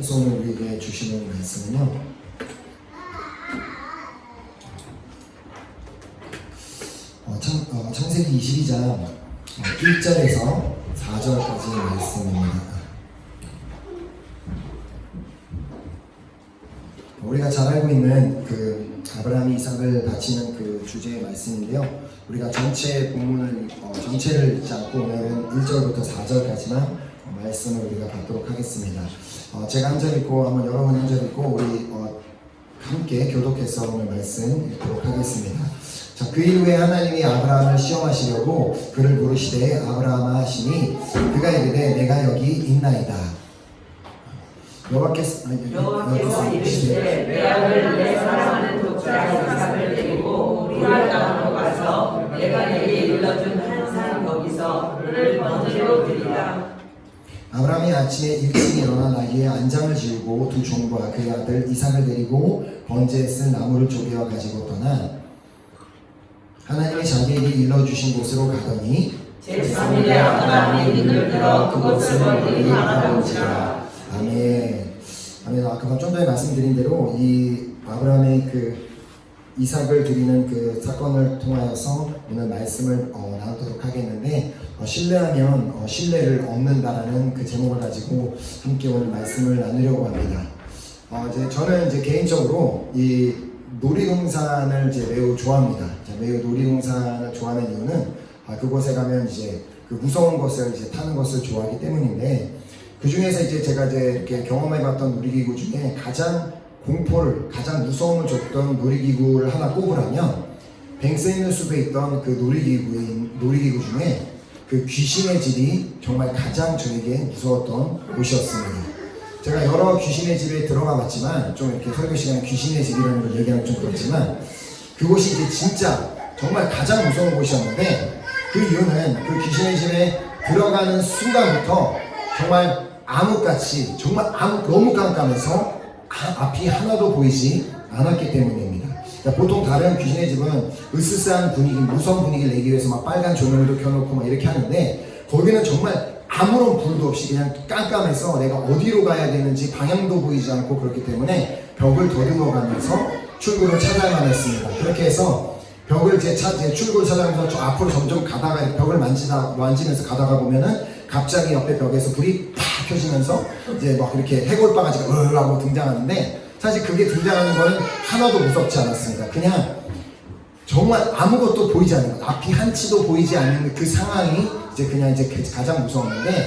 그래서 오늘 우리에게 주시는 말씀은요, 창세기 22장 1절에서 4절까지 말씀입니다. 우리가 잘 알고 있는 그 아브라함이 이삭을 바치는 그 주제의 말씀인데요, 우리가 전체 본문을 전체를 읽지 않고 오늘은 1절부터 4절까지만 말씀을 우리가 받도록 하겠습니다. 제가 한 절 읽고 한번 여러분 한 절 읽고 우리 함께 교독해서 오늘 말씀 읽도록 하겠습니다. 자, 그 이후에 하나님이 아브라함을 시험하시려고 그를 부르시되 아브라함아 하시니 그가 이르되 내가 여기 있나이다. 여호와께서 이르시되 내 아들 내 사랑하는 독자 이삭을 데리고 우리가 땅으로 가서 내가 내게 일러준 한 산 거기서 그를 번제로 드리라. 아브라함이 아침에 일찍 일어나 나귀의 안장을 지우고 두 종과 그의 아들 이삭을 데리고 번제에 쓸 나무를 쪼개어 가지고 떠나 하나님이 자기에게 일러주신 곳으로 가더니 제3일에 아브라함이 눈을 들어 그곳을 멀리 바라본지라. 아멘. 아멘. 아까 좀 전에 말씀드린 대로 이 아브라함의 그 이삭을 드리는 그 사건을 통하여서 오늘 말씀을 나누도록 하겠는데, 신뢰하면 신뢰를 얻는다라는 그 제목을 가지고 함께 오늘 말씀을 나누려고 합니다. 저는 개인적으로 이 놀이동산을 매우 좋아합니다. 매우 놀이동산을 좋아하는 이유는 그곳에 가면 그 무서운 것을 타는 것을 좋아하기 때문인데, 그 중에서 제가 이렇게 경험해봤던 놀이기구 중에 가장 무서움을 줬던 놀이기구를 하나 꼽으라면, 뱅스 있는 숲에 있던 그 놀이기구 중에 그 귀신의 집이 정말 가장 저에게 무서웠던 곳이었습니다. 제가 여러 귀신의 집에 들어가 봤지만, 좀 이렇게 설교 시간에 귀신의 집이라는 걸 얘기하면 좀 그렇지만, 그곳이 진짜 정말 가장 무서운 곳이었는데, 그 이유는 그 귀신의 집에 들어가는 순간부터 정말 암흑같이, 너무 깜깜해서 앞이 하나도 보이지 않았기 때문입니다. 보통 다른 귀신의 집은 으스스한 분위기, 무서운 분위기를 내기 위해서 막 빨간 조명도 켜놓고 막 이렇게 하는데, 거기는 정말 아무런 불도 없이 그냥 깜깜해서 내가 어디로 가야 되는지 방향도 보이지 않고, 그렇기 때문에 벽을 더듬어가면서 출구를 찾아야만 했습니다. 그렇게 해서 벽을 출구를 찾아가면서 저 앞으로 점점 가다가 벽을 만지면서 가다가 보면은 갑자기 옆에 벽에서 불이 팍 켜지면서 막 이렇게 해골바가지가 하고 등장하는데, 사실 그게 등장하는 거는 하나도 무섭지 않았습니다. 그냥 정말 아무것도 보이지 않는 것, 앞이 한치도 보이지 않는 그 상황이 가장 무서웠는데,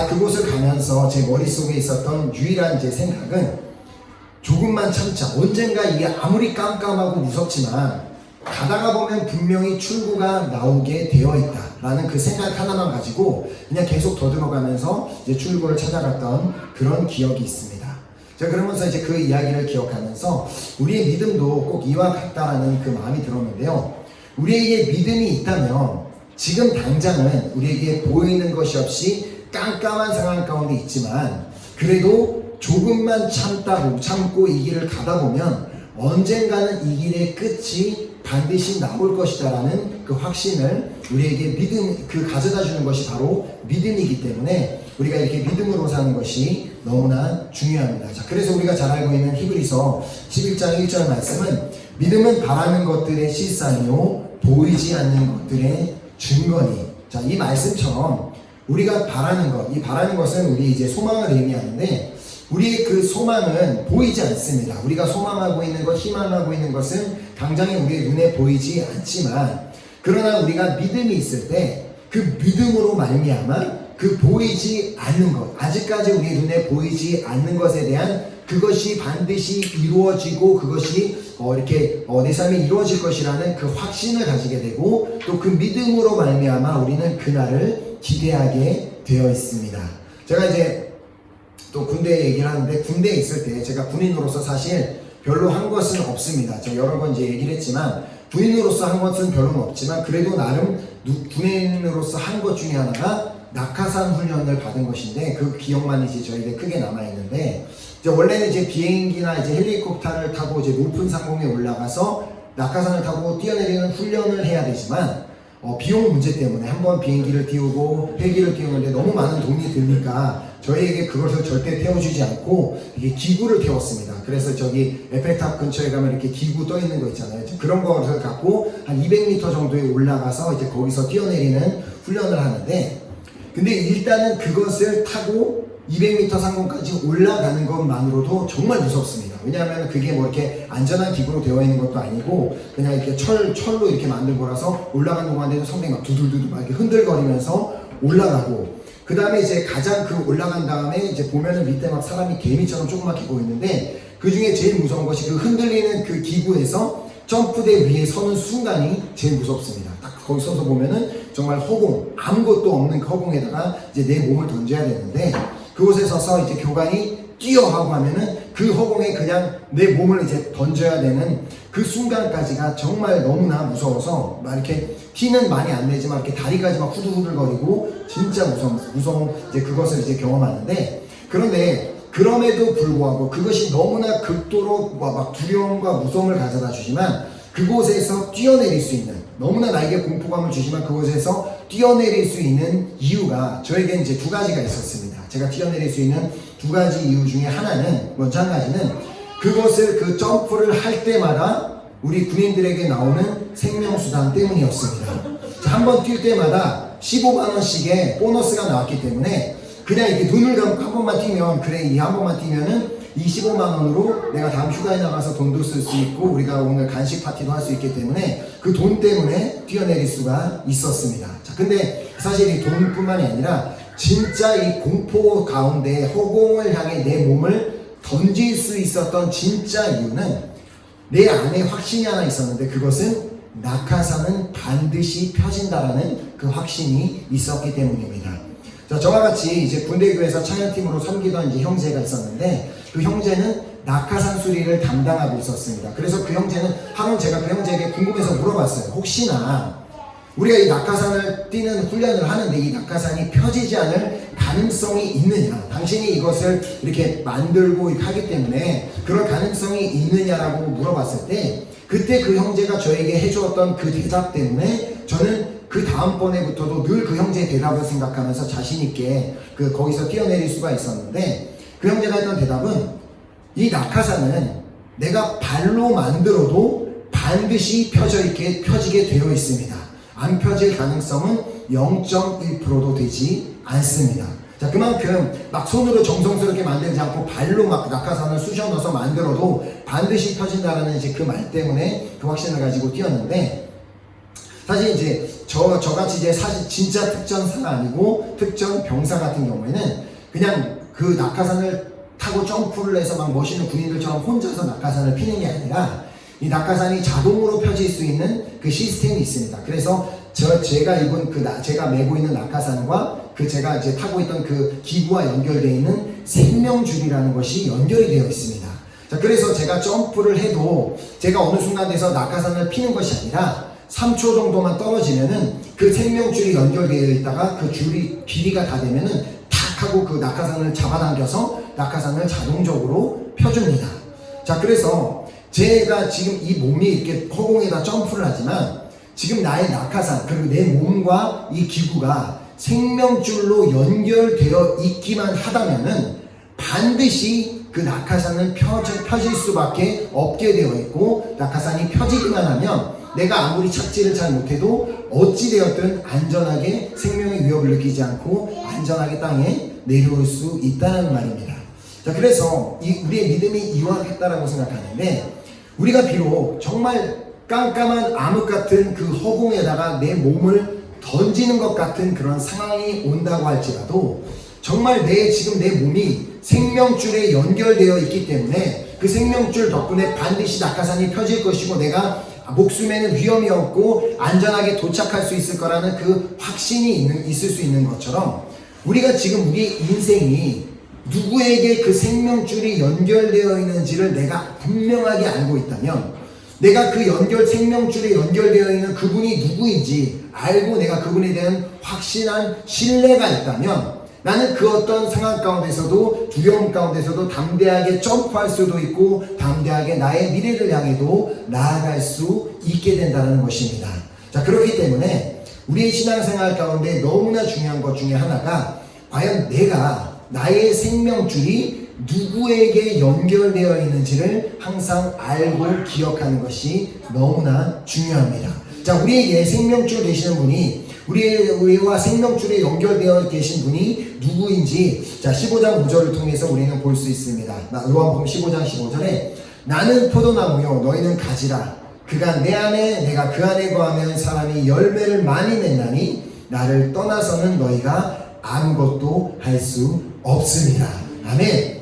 그곳을 가면서 제 머릿속에 있었던 유일한 생각은, 조금만 참자. 언젠가 이게 아무리 깜깜하고 무섭지만 가다가 보면 분명히 출구가 나오게 되어 있다라는 그 생각 하나만 가지고 그냥 계속 더듬어가면서 출구를 찾아갔던 그런 기억이 있습니다. 자, 그러면서 그 이야기를 기억하면서 우리의 믿음도 꼭 이와 같다라는 그 마음이 들었는데요. 우리에게 믿음이 있다면 지금 당장은 우리에게 보이는 것이 없이 깜깜한 상황 가운데 있지만, 그래도 조금만 참고 이 길을 가다 보면 언젠가는 이 길의 끝이 반드시 나올 것이다 라는 그 확신을 우리에게 가져다 주는 것이 바로 믿음이기 때문에 우리가 이렇게 믿음으로 사는 것이 너무나 중요합니다. 자, 그래서 우리가 잘 알고 있는 히브리서 11장 1절 말씀은, 믿음은 바라는 것들의 실상이요 보이지 않는 것들의 증거니. 자, 이 말씀처럼 우리가 이 바라는 것은 우리 소망을 의미하는데, 우리의 그 소망은 보이지 않습니다. 우리가 소망하고 있는 것, 희망하고 있는 것은 당장에 우리의 눈에 보이지 않지만, 그러나 우리가 믿음이 있을 때 그 믿음으로 말미암아 그 보이지 않는 것, 아직까지 우리 눈에 보이지 않는 것에 대한 그것이 반드시 이루어지고 그것이 내 삶에 이루어질 것이라는 그 확신을 가지게 되고, 또 그 믿음으로 말미암아 우리는 그날을 기대하게 되어 있습니다. 제가 또 군대 얘기를 하는데, 군대에 있을 때 제가 군인으로서 사실 별로 한 것은 없습니다. 제가 여러 번 얘기를 했지만, 군인으로서 한 것은 별로는 없지만, 그래도 나름 군인으로서 한 것 중에 하나가 낙하산 훈련을 받은 것인데, 그 기억만 저에게 크게 남아있는데, 원래는 비행기나 헬리콥터를 타고 높은 상공에 올라가서 낙하산을 타고 뛰어내리는 훈련을 해야 되지만, 비용 문제 때문에 한번 비행기를 띄우고 헬기를 띄우는데 너무 많은 돈이 드니까 저희에게 그것을 절대 태워주지 않고 이게 기구를 태웠습니다. 그래서 저기 에펠탑 근처에 가면 이렇게 기구 떠 있는 거 있잖아요. 그런 것을 갖고 한 200m 정도에 올라가서 이제 거기서 뛰어내리는 훈련을 하는데, 근데 일단은 그것을 타고 200m 상공까지 올라가는 것만으로도 정말 무섭습니다. 왜냐하면 그게 뭐 이렇게 안전한 기구로 되어 있는 것도 아니고 그냥 이렇게 철로 이렇게 만든 거라서 올라가는 동안에도 상당히 막 두들두들 막 이렇게 흔들거리면서 올라가고, 그 다음에 이제 가장 그 올라간 다음에 이제 보면은 밑에 막 사람이 개미처럼 조그맣게 보이는데, 그 중에 제일 무서운 것이 그 흔들리는 그 기구에서 점프대 위에 서는 순간이 제일 무섭습니다. 딱 거기 서서 보면은 정말 허공, 아무것도 없는 그 허공에다가 이제 내 몸을 던져야 되는데, 그곳에 서서 이제 교관이 뛰어 하고 하면은 그 허공에 그냥 내 몸을 이제 던져야 되는 그 순간까지가 정말 너무나 무서워서 막 이렇게 티는 많이 안 내지만 이렇게 다리까지 막 후들후들거리고 진짜 무서운 이제 그것을 이제 경험하는데, 그런데 그럼에도 불구하고 그것이 너무나 극도로 막 두려움과 무서움을 가져다 주지만 그곳에서 뛰어내릴 수 있는, 너무나 나에게 공포감을 주지만 그곳에서 뛰어내릴 수 있는 이유가 저에게 이제 두 가지가 있었습니다. 제가 뛰어내릴 수 있는 두 가지 이유 중에 하나는, 먼저 한 가지는 그것을 그 점프를 할 때마다 우리 군인들에게 나오는 생명수당 때문이었습니다. 한 번 뛸 때마다 15만원씩의 보너스가 나왔기 때문에 그냥 이렇게 눈을 감고 한 번만 뛰면, 그래 이 한 번만 뛰면은 이 15만원으로 내가 다음 휴가에 나가서 돈도 쓸 수 있고 우리가 오늘 간식 파티도 할 수 있기 때문에 그 돈 때문에 뛰어내릴 수가 있었습니다. 자, 근데 사실 이 돈뿐만이 아니라 진짜 이 공포 가운데 허공을 향해 내 몸을 던질 수 있었던 진짜 이유는 내 안에 확신이 하나 있었는데, 그것은 낙하산은 반드시 펴진다라는 그 확신이 있었기 때문입니다. 자, 저와 같이 이제 군대교회에서 찬양팀으로 섬기던 이제 형제가 있었는데, 그 형제는 낙하산 수리를 담당하고 있었습니다. 그래서 그 형제는 한번 제가 그 형제에게 궁금해서 물어봤어요. 혹시나 우리가 이 낙하산을 뛰는 훈련을 하는데 이 낙하산이 펴지지 않을 가능성이 있느냐, 당신이 이것을 이렇게 만들고 하기 때문에 그런 가능성이 있느냐라고 물어봤을 때, 그때 그 형제가 저에게 해주었던 그 대답 때문에 저는 그 다음번에부터도 늘 그 형제의 대답을 생각하면서 자신있게 거기서 뛰어내릴 수가 있었는데, 그 형제가 했던 대답은 이 낙하산은 내가 발로 만들어도 반드시 펴지게 되어 있습니다. 안 펴질 가능성은 0.1%도 되지 않습니다. 자, 그만큼 막 손으로 정성스럽게 만들지 않고 발로 막 낙하산을 쑤셔 넣어서 만들어도 반드시 펴진다라는 이제 그 말 때문에 그 확신을 가지고 뛰었는데, 사실 이제 저같이 이제 사실 진짜 특전사가 아니고 특전 병사 같은 경우에는 그냥 그 낙하산을 타고 점프를 해서 막 멋있는 군인들처럼 혼자서 낙하산을 피는 게 아니라 이 낙하산이 자동으로 펴질 수 있는 그 시스템이 있습니다. 그래서 제가 입은 제가 메고 있는 낙하산과 제가 이제 타고 있던 그 기구와 연결되어 있는 생명줄이라는 것이 연결이 되어 있습니다. 자, 그래서 제가 점프를 해도 제가 어느 순간 돼서 낙하산을 피는 것이 아니라 3초 정도만 떨어지면은 그 생명줄이 연결되어 있다가 그 줄이 길이가 다 되면은 탁 하고 그 낙하산을 잡아당겨서 낙하산을 자동적으로 펴줍니다. 자, 그래서 제가 지금 이 몸이 이렇게 허공에다 점프를 하지만 지금 나의 낙하산, 그리고 내 몸과 이 기구가 생명줄로 연결되어 있기만 하다면은 반드시 그 낙하산은 펴질 수밖에 없게 되어 있고, 낙하산이 펴지기만 하면 내가 아무리 착지를 잘 못해도 어찌되었든 안전하게 생명의 위협을 느끼지 않고 안전하게 땅에 내려올 수 있다는 말입니다. 자, 그래서 우리의 믿음이 이완했다라고 생각하는데, 우리가 비록 정말 깜깜한 암흑 같은 그 허공에다가 내 몸을 던지는 것 같은 그런 상황이 온다고 할지라도 정말 지금 내 몸이 생명줄에 연결되어 있기 때문에 그 생명줄 덕분에 반드시 낙하산이 펴질 것이고 내가 목숨에는 위험이 없고 안전하게 도착할 수 있을 거라는 그 확신이 있을 수 있는 것처럼, 우리가 지금 우리 인생이 누구에게 그 생명줄이 연결되어 있는지를 내가 분명하게 알고 있다면, 내가 그 생명줄에 연결되어 있는 그분이 누구인지 알고 내가 그분에 대한 확신한 신뢰가 있다면, 나는 그 어떤 상황 가운데서도 두려움 가운데서도 담대하게 점프할 수도 있고 담대하게 나의 미래를 향해도 나아갈 수 있게 된다는 것입니다. 자, 그렇기 때문에 우리의 신앙생활 가운데 너무나 중요한 것 중에 하나가 과연 내가 나의 생명줄이 누구에게 연결되어 있는지를 항상 알고 기억하는 것이 너무나 중요합니다. 자, 우리에게 생명줄 되시는 분이 우리와 생명줄에 연결되어 계신 분이 누구인지 자 15장 5절을 통해서 우리는 볼 수 있습니다. 요한복음 15장 15절에 나는 포도나무요 너희는 가지라 그가 내 안에 내가 그 안에 거하면 사람이 열매를 많이 맺나니 나를 떠나서는 너희가 아무것도 할 수 없습니다. 아멘.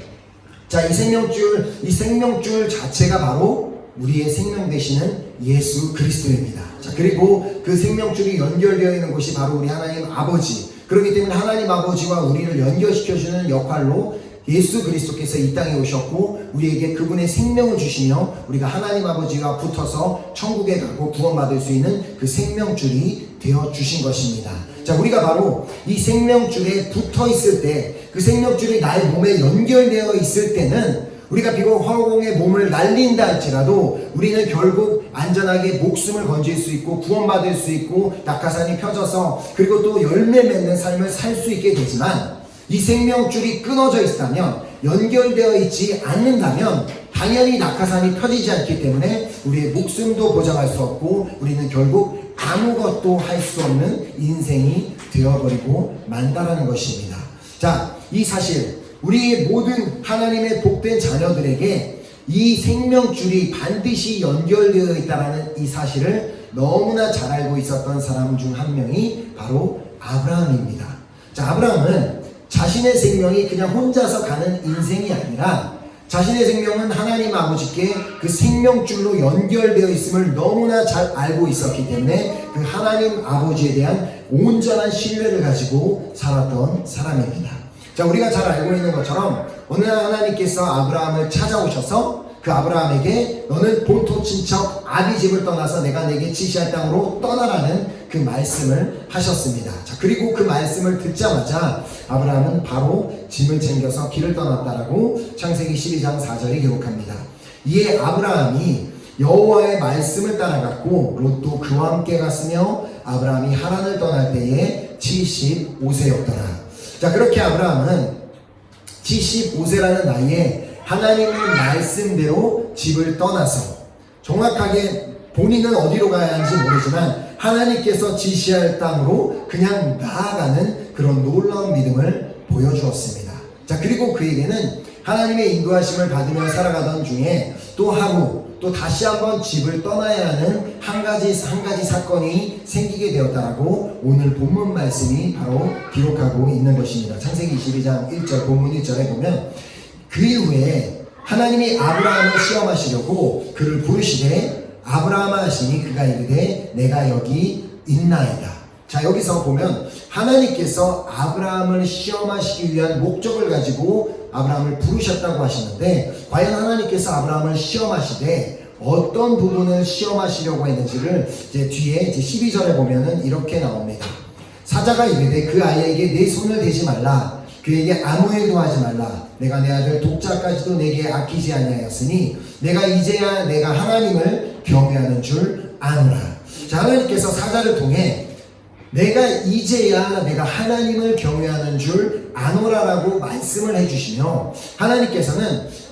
자, 이 생명줄 자체가 바로 우리의 생명 되시는 예수 그리스도입니다. 자, 그리고 그 생명줄이 연결되어 있는 곳이 바로 우리 하나님 아버지. 그렇기 때문에 하나님 아버지와 우리를 연결시켜주는 역할로 예수 그리스도께서 이 땅에 오셨고 우리에게 그분의 생명을 주시며 우리가 하나님 아버지와 붙어서 천국에 가고 구원받을 수 있는 그 생명줄이 되어 주신 것입니다. 자, 우리가 바로 이 생명줄에 붙어 있을 때 그 생명줄이 나의 몸에 연결되어 있을 때는 우리가 비록 화공의 몸을 날린다 할지라도 우리는 결국 안전하게 목숨을 건질 수 있고 구원받을 수 있고 낙하산이 펴져서 그리고 또 열매 맺는 삶을 살 수 있게 되지만 이 생명줄이 끊어져 있다면 연결되어 있지 않는다면 당연히 낙하산이 펴지지 않기 때문에 우리의 목숨도 보장할 수 없고 우리는 결국 아무것도 할 수 없는 인생이 되어버리고 만다라는 것입니다. 자, 이 사실 우리 모든 하나님의 복된 자녀들에게 이 생명줄이 반드시 연결되어 있다는 이 사실을 너무나 잘 알고 있었던 사람 중 한 명이 바로 아브라함입니다. 자, 아브라함은 자신의 생명이 그냥 혼자서 가는 인생이 아니라 자신의 생명은 하나님 아버지께 그 생명줄로 연결되어 있음을 너무나 잘 알고 있었기 때문에 그 하나님 아버지에 대한 온전한 신뢰를 가지고 살았던 사람입니다. 자, 우리가 잘 알고 있는 것처럼 어느 날 하나님께서 아브라함을 찾아오셔서 그 아브라함에게 너는 본토 친척 아비 집을 떠나서 내가 내게 지시할 땅으로 떠나라는 그 말씀을 하셨습니다. 자, 그리고 그 말씀을 듣자마자 아브라함은 바로 짐을 챙겨서 길을 떠났다라고 창세기 12장 4절이 기록합니다. 이에 아브라함이 여호와의 말씀을 따라갔고 롯도 그와 함께 갔으며 아브라함이 하란을 떠날 때에 75세였더라. 자, 그렇게 아브라함은 75세라는 나이에 하나님의 말씀대로 집을 떠나서 정확하게 본인은 어디로 가야 하는지 모르지만 하나님께서 지시할 땅으로 그냥 나아가는 그런 놀라운 믿음을 보여주었습니다. 자, 그리고 그에게는 하나님의 인도하심을 받으며 살아가던 중에 또 하루 또 다시 한번 집을 떠나야 하는 한 가지 사건이 생기게 되었다라고 오늘 본문 말씀이 바로 기록하고 있는 것입니다. 창세기 22장 1절 본문 1절에 보면 그 이후에 하나님이 아브라함을 시험하시려고 그를 부르시되 아브라함아 하시니 그가 이르되 내가 여기 있나이다. 자, 여기서 보면 하나님께서 아브라함을 시험하시기 위한 목적을 가지고 아브라함을 부르셨다고 하시는데 과연 하나님께서 아브라함을 시험하시되 어떤 부분을 시험하시려고 했는지를 이제 뒤에 12절에 보면은 이렇게 나옵니다. 사자가 이르되 그 아이에게 내 손을 대지 말라 그에게 아무 일도 하지 말라 내가 내 아들 독자까지도 내게 아끼지 아니하였으니 내가 이제야 내가 하나님을 경외하는 줄 아노라. 자, 하나님께서 사자를 통해 내가 이제야 내가 하나님을 경외하는 줄 아노라라고 말씀을 해주시며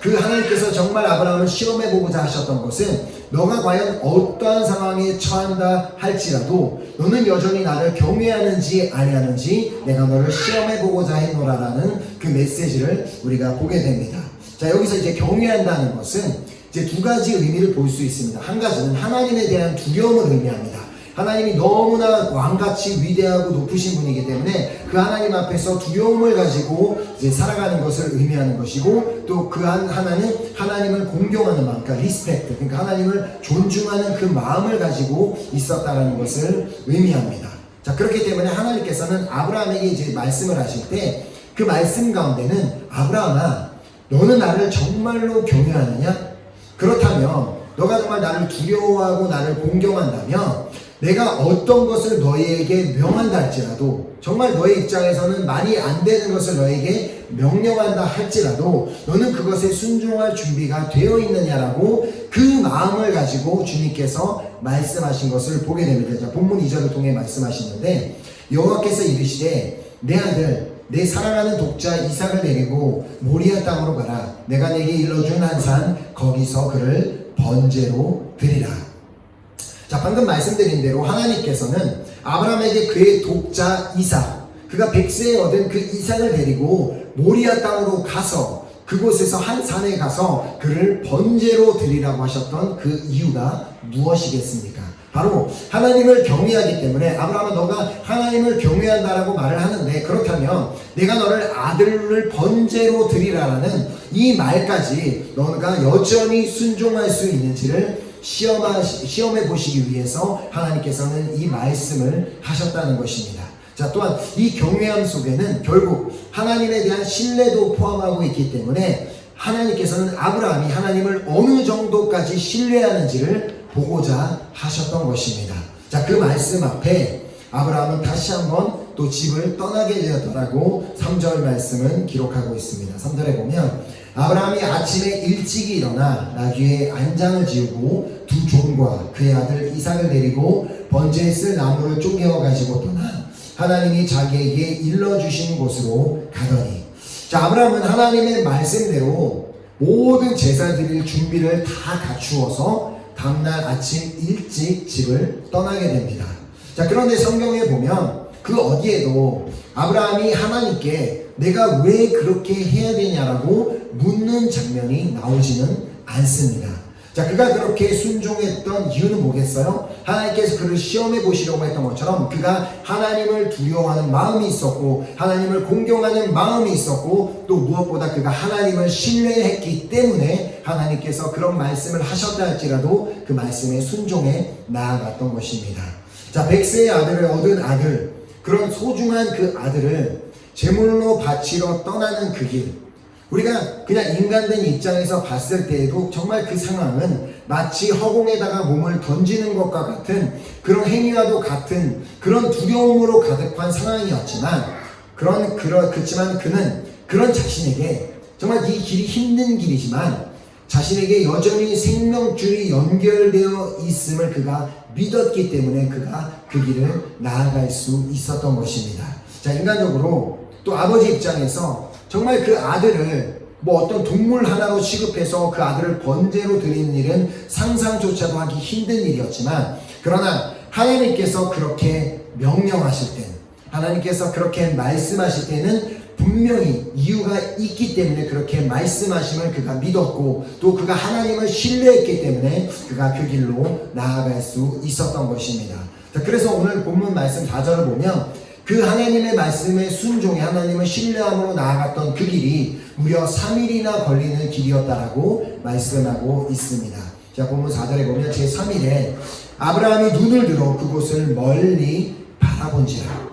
하나님께서 정말 아브라함을 시험해보고자 하셨던 것은 너가 과연 어떠한 상황에 처한다 할지라도 너는 여전히 나를 경외하는지 아니하는지 내가 너를 시험해보고자 했노라라는 그 메시지를 우리가 보게 됩니다. 자, 여기서 이제 경외한다는 것은 이제 두 가지 의미를 볼 수 있습니다. 한 가지는 하나님에 대한 두려움을 의미합니다. 하나님이 너무나 왕같이 위대하고 높으신 분이기 때문에 그 하나님 앞에서 두려움을 가지고 이제 살아가는 것을 의미하는 것이고 또 그 하나는 하나님을 공경하는 마음, 그러니까 리스펙트, 그러니까 하나님을 존중하는 그 마음을 가지고 있었다라는 것을 의미합니다. 자, 그렇기 때문에 하나님께서는 아브라함에게 이제 말씀을 하실 때 그 말씀 가운데는 아브라함아, 너는 나를 정말로 경외하느냐? 그렇다면 너가 정말 나를 두려워하고 나를 공경한다면 내가 어떤 것을 너희에게 명한다 할지라도 정말 너희 입장에서는 말이 안 되는 것을 너희에게 명령한다 할지라도 너는 그것에 순종할 준비가 되어 있느냐라고 그 마음을 가지고 주님께서 말씀하신 것을 보게 됩니다. 자, 본문 2절을 통해 말씀하시는데 여호와께서 이르시되 내 아들 내 사랑하는 독자 이삭을 데리고 모리아 땅으로 가라. 내가 내게 일러준 한 산 거기서 그를 번제로 드리라. 자, 방금 말씀드린 대로 하나님께서는 아브라함에게 그의 독자 이삭, 그가 100세에 얻은 그 이삭을 데리고 모리아 땅으로 가서 그곳에서 한 산에 가서 그를 번제로 드리라고 하셨던 그 이유가 무엇이겠습니까? 바로 하나님을 경외하기 때문에 아브라함은 너가 하나님을 경외한다라고 말을 하는데 그렇다면 내가 너를 아들을 번제로 드리라라는 이 말까지 너가 여전히 순종할 수 있는지를 시험해 보시기 위해서 하나님께서는 이 말씀을 하셨다는 것입니다. 자, 또한 이 경외함 속에는 결국 하나님에 대한 신뢰도 포함하고 있기 때문에 하나님께서는 아브라함이 하나님을 어느 정도까지 신뢰하는지를 보고자 하셨던 것입니다. 자, 그 말씀 앞에 아브라함은 다시 한번 또 집을 떠나게 되었더라고 3절 말씀은 기록하고 있습니다. 3절에 보면 아브라함이 아침에 일찍이 일어나 나귀의 안장을 지우고 두 종과 그의 아들 이삭을 데리고 번제에 쓸 나무를 쪼개어 가지고 떠나 하나님이 자기에게 일러주신 곳으로 가더니. 자, 아브라함은 하나님의 말씀대로 모든 제사 드릴 준비를 다 갖추어서 다음날 아침 일찍 집을 떠나게 됩니다. 자, 그런데 성경에 보면 그 어디에도 아브라함이 하나님께 내가 왜 그렇게 해야 되냐라고 묻는 장면이 나오지는 않습니다. 자, 그가 그렇게 순종했던 이유는 뭐겠어요? 하나님께서 그를 시험해 보시려고 했던 것처럼 그가 하나님을 두려워하는 마음이 있었고 하나님을 공경하는 마음이 있었고 또 무엇보다 그가 하나님을 신뢰했기 때문에 하나님께서 그런 말씀을 하셨다 할지라도 그 말씀에 순종해 나아갔던 것입니다. 자, 100세의 아들을 얻은 아들, 그런 소중한 그 아들을 제물로 바치러 떠나는 그 길, 우리가 그냥 인간된 입장에서 봤을 때에도 정말 그 상황은 마치 허공에다가 몸을 던지는 것과 같은 그런 행위와도 같은 그런 두려움으로 가득한 상황이었지만 그렇지만 그는 그런 자신에게 정말 이 길이 힘든 길이지만 자신에게 여전히 생명줄이 연결되어 있음을 그가 믿었기 때문에 그가 그 길을 나아갈 수 있었던 것입니다. 자, 인간적으로 또 아버지 입장에서 정말 그 아들을 뭐 어떤 동물 하나로 취급해서 그 아들을 번제로 드리는 일은 상상조차도 하기 힘든 일이었지만 그러나 하나님께서 그렇게 명령하실 때 하나님께서 그렇게 말씀하실 때는 분명히 이유가 있기 때문에 그렇게 말씀하심을 그가 믿었고 또 그가 하나님을 신뢰했기 때문에 그가 그 길로 나아갈 수 있었던 것입니다. 자, 그래서 오늘 본문 말씀 4절을 보면 그 하나님의 말씀에 순종해 하나님을 신뢰함으로 나아갔던 그 길이 무려 3일이나 걸리는 길이었다라고 말씀하고 있습니다. 자, 본문 4절에 보면 제3일에 아브라함이 눈을 들어 그곳을 멀리 바라본지라.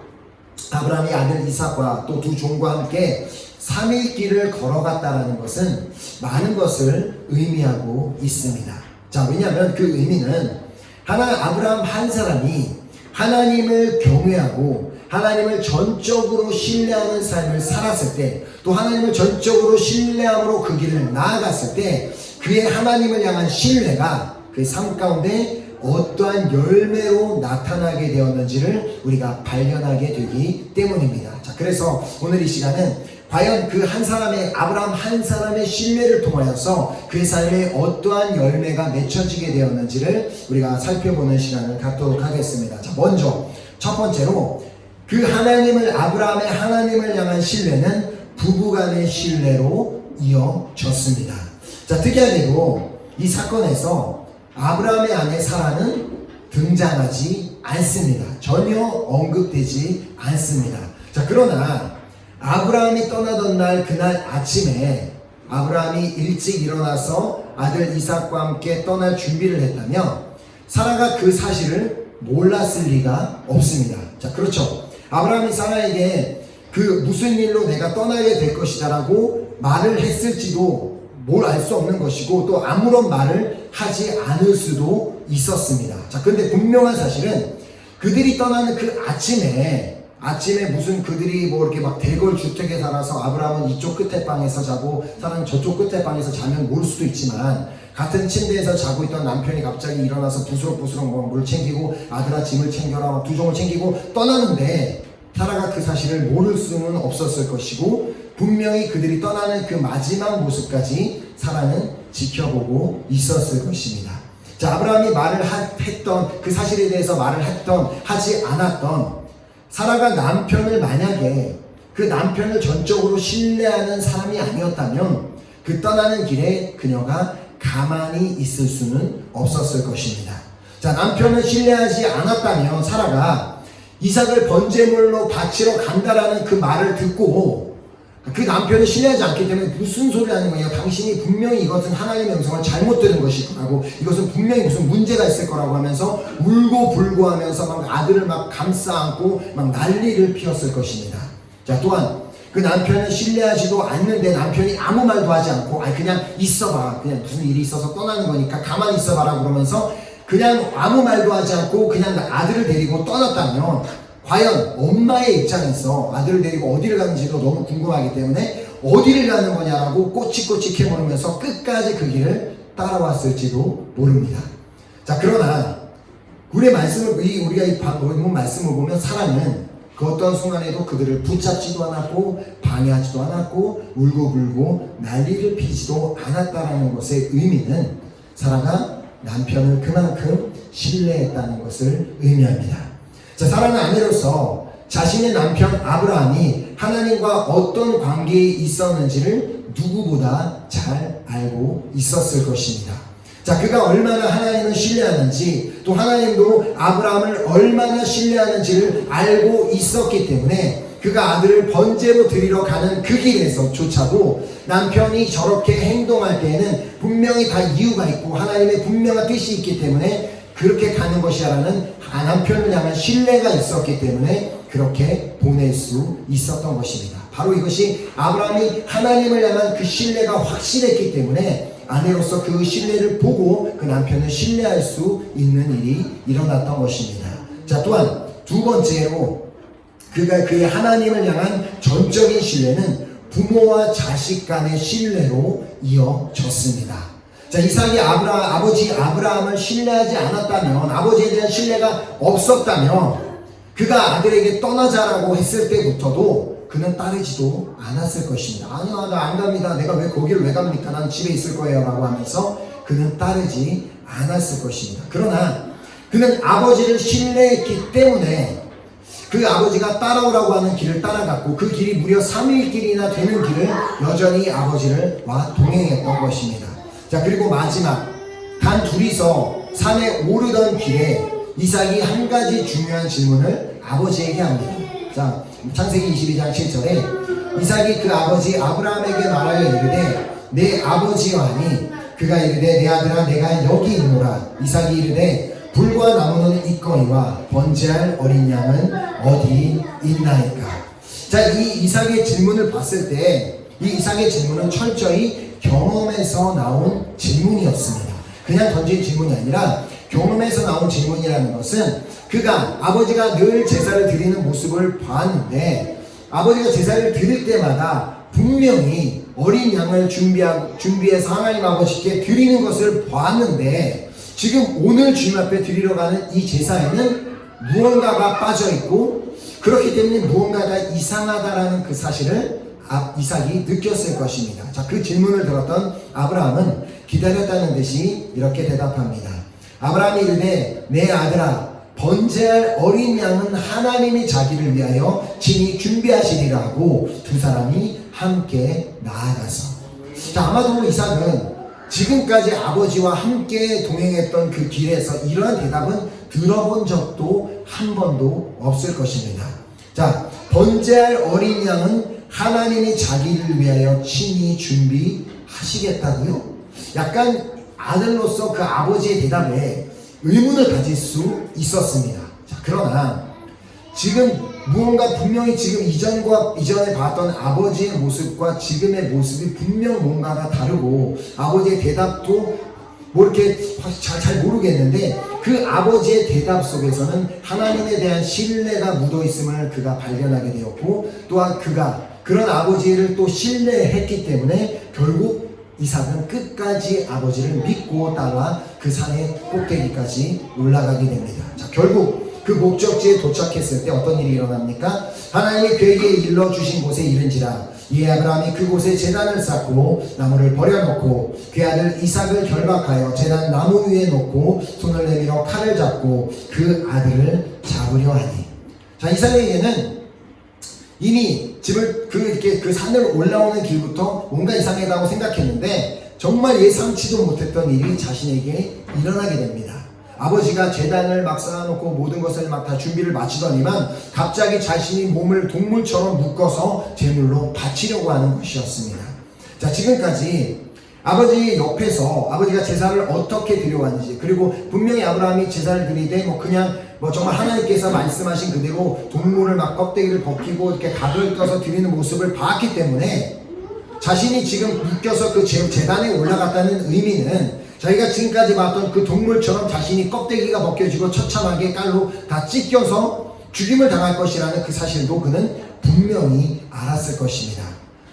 아브라함이 아들 이삭과 또 두 종과 함께 3일 길을 걸어갔다라는 것은 많은 것을 의미하고 있습니다. 자, 왜냐하면 그 의미는 아브라함 한 사람이 하나님을 경외하고 하나님을 전적으로 신뢰하는 삶을 살았을 때 또 하나님을 전적으로 신뢰함으로 그 길을 나아갔을 때 그의 하나님을 향한 신뢰가 그의 삶 가운데 어떠한 열매로 나타나게 되었는지를 우리가 발견하게 되기 때문입니다. 자, 그래서 오늘 이 시간은 과연 그 한 사람의 아브라함 한 사람의 신뢰를 통하여서 그의 삶에 어떠한 열매가 맺혀지게 되었는지를 우리가 살펴보는 시간을 갖도록 하겠습니다. 자, 먼저 첫 번째로 그 아브라함의 하나님을 향한 신뢰는 부부간의 신뢰로 이어졌습니다. 자, 특이하게도 이 사건에서 아브라함의 아내 사라는 등장하지 않습니다. 전혀 언급되지 않습니다. 자, 그러나 아브라함이 떠나던 날 그날 아침에 아브라함이 일찍 일어나서 아들 이삭과 함께 떠날 준비를 했다면 사라가 그 사실을 몰랐을 리가 없습니다. 자, 그렇죠. 아브라함이 사라에게 그 무슨 일로 내가 떠나게 될 것이다 라고 말을 했을지도 뭘 알 수 없는 것이고 또 아무런 말을 하지 않을 수도 있었습니다. 자, 근데 분명한 사실은 그들이 떠나는 그 아침에 아침에 무슨 그들이 뭐 이렇게 막 대걸 주택에 살아서 아브라함은 이쪽 끝에 방에서 자고 사람은 저쪽 끝에 방에서 자면 모를 수도 있지만, 같은 침대에서 자고 있던 남편이 갑자기 일어나서 부스럭부스럭 뭐 물 챙기고 아들아 짐을 챙겨라 막 두 종을 챙기고 떠나는데 사라가 그 사실을 모를 수는 없었을 것이고, 분명히 그들이 떠나는 그 마지막 모습까지 사라는 지켜보고 있었을 것입니다. 자, 아브라함이 말을 했던 그 사실에 대해서 말을 했던 하지 않았던, 사라가 남편을 만약에 그 남편을 전적으로 신뢰하는 사람이 아니었다면 그 떠나는 길에 그녀가 가만히 있을 수는 없었을 것입니다. 자, 남편을 신뢰하지 않았다면 사라가 이삭을 번제물로 바치러 간다라는 그 말을 듣고 그 남편을 신뢰하지 않기 때문에 무슨 소리 하는 거냐, 당신이 분명히 이것은 하나님의 음성을 잘못 들은 것일 거라고, 이것은 분명히 무슨 문제가 있을 거라고 하면서 울고 불고 하면서 막 아들을 막 감싸 안고 막 난리를 피웠을 것입니다. 자, 또한 그 남편을 신뢰하지도 않는데 남편이 아무 말도 하지 않고 그냥 있어봐, 그냥 무슨 일이 있어서 떠나는 거니까 가만히 있어봐라 그러면서 그냥 아무 말도 하지 않고 그냥 아들을 데리고 떠났다면, 과연 엄마의 입장에서 아들을 데리고 어디를 가는지도 너무 궁금하기 때문에 어디를 가는 거냐라고 꼬치꼬치 캐물으면서 끝까지 그 길을 따라왔을지도 모릅니다. 자, 그러나 우리의 말씀을, 우리가 이 본문 말씀을 보면 사라는 그 어떤 순간에도 그들을 붙잡지도 않았고 방해하지도 않았고 울고불고 난리를 피지도 않았다라는 것의 의미는 사라가 남편을 그만큼 신뢰했다는 것을 의미합니다. 자, 사랑하는 아내로서 자신의 남편 아브라함이 하나님과 어떤 관계에 있었는지를 누구보다 잘 알고 있었을 것입니다. 자, 그가 얼마나 하나님을 신뢰하는지, 또 하나님도 아브라함을 얼마나 신뢰하는지를 알고 있었기 때문에 그가 아들을 번제로 드리러 가는 그 길에서조차도 남편이 저렇게 행동할 때에는 분명히 다 이유가 있고 하나님의 분명한 뜻이 있기 때문에 그렇게 가는 것이라는 남편을 향한 신뢰가 있었기 때문에 그렇게 보낼 수 있었던 것입니다. 바로 이것이 아브라함이 하나님을 향한 그 신뢰가 확실했기 때문에 아내로서 그 신뢰를 보고 그 남편을 신뢰할 수 있는 일이 일어났던 것입니다. 자, 또한 두 번째로 그가 그의 하나님을 향한 전적인 신뢰는 부모와 자식 간의 신뢰로 이어졌습니다. 자, 이삭이 아버지 아브라함을 신뢰하지 않았다면, 아버지에 대한 신뢰가 없었다면 그가 아들에게 떠나자라고 했을 때부터도 그는 따르지도 않았을 것입니다. 아니야, 나 안 갑니다. 내가 왜 거기를 왜 갑니까? 난 집에 있을 거예요 라고 하면서 그는 따르지 않았을 것입니다. 그러나 그는 아버지를 신뢰했기 때문에 그 아버지가 따라오라고 하는 길을 따라갔고, 그 길이 무려 3일 길이나 되는 길을 여전히 아버지와 동행했던 것입니다. 자, 그리고 마지막, 단 둘이서 산에 오르던 길에 이삭이 한 가지 중요한 질문을 아버지에게 합니다. 자, 창세기 22장 7절에 이삭이 그 아버지 아브라함에게 말하여 이르되 내 아버지여 하니 그가 이르되 내 아들아 내가 여기 있노라. 이삭이 이르되 불과 나무는 있거니와 번제할 어린 양은 어디 있나이까. 자, 이 이삭의 질문을 봤을 때 이 이삭의 질문은 철저히 경험에서 나온 질문이었습니다. 그냥 던진 질문이 아니라 경험에서 나온 질문이라는 것은 그가 아버지가 늘 제사를 드리는 모습을 봤는데 아버지가 제사를 드릴 때마다 분명히 어린 양을 준비해서 하나님 아버지께 드리는 것을 보았는데, 지금 오늘 주님 앞에 드리러 가는 이 제사에는 무언가가 빠져있고, 그렇기 때문에 무언가가 이상하다라는 그 사실을 이삭이 느꼈을 것입니다. 자, 그 질문을 들었던 아브라함은 기다렸다는 듯이 이렇게 대답합니다. 아브라함이 이르되 내 아들아 번제할 어린 양은 하나님이 자기를 위하여 친히 준비하시리라 하고 두 사람이 함께 나아가서. 자, 아마도 이삭은 지금까지 아버지와 함께 동행했던 그 길에서 이러한 대답은 들어본 적도 한 번도 없을 것입니다. 자, 번제할 어린 양은 하나님이 자기를 위하여 친히 준비하시겠다고요? 약간 아들로서 그 아버지의 대답에 의문을 가질 수 있었습니다. 자, 그러나 지금 무언가 분명히 지금 이전에 봤던 아버지의 모습과 지금의 모습이 분명 뭔가가 다르고 아버지의 대답도 뭐 이렇게 잘 모르겠는데 그 아버지의 대답 속에서는 하나님에 대한 신뢰가 묻어 있음을 그가 발견하게 되었고, 또한 그가 그런 아버지를 또 신뢰했기 때문에 결국 이삭은 끝까지 아버지를 믿고 따라 그 산의 꼭대기까지 올라가게 됩니다. 자, 결국 그 목적지에 도착했을 때 어떤 일이 일어납니까? 하나님이 그에게 일러주신 곳에 이른지라 이에 아브라함이 그곳에 제단을 쌓고 나무를 버려놓고 그 아들 이삭을 결박하여 제단 나무 위에 놓고 손을 내밀어 칼을 잡고 그 아들을 잡으려 하니. 자, 이삭에게는 이미 집을 이렇게 그 산을 올라오는 길부터 뭔가 이상하다고 생각했는데 정말 예상치도 못했던 일이 자신에게 일어나게 됩니다. 아버지가 제단을 막 쌓아놓고 모든 것을 막 다 준비를 마치더니만 갑자기 자신이 몸을 동물처럼 묶어서 제물로 바치려고 하는 것이었습니다. 자, 지금까지 아버지 옆에서 아버지가 제사를 어떻게 드려왔는지, 그리고 분명히 아브라함이 제사를 드리되 그냥 정말 하나님께서 말씀하신 그대로 동물을 막 껍데기를 벗기고 이렇게 각을 껴서 드리는 모습을 봤기 때문에 자신이 지금 묶여서 그 제단에 올라갔다는 의미는 자기가 지금까지 봤던 그 동물처럼 자신이 껍데기가 벗겨지고 처참하게 깔로 다 찢겨서 죽임을 당할 것이라는 그 사실도 그는 분명히 알았을 것입니다.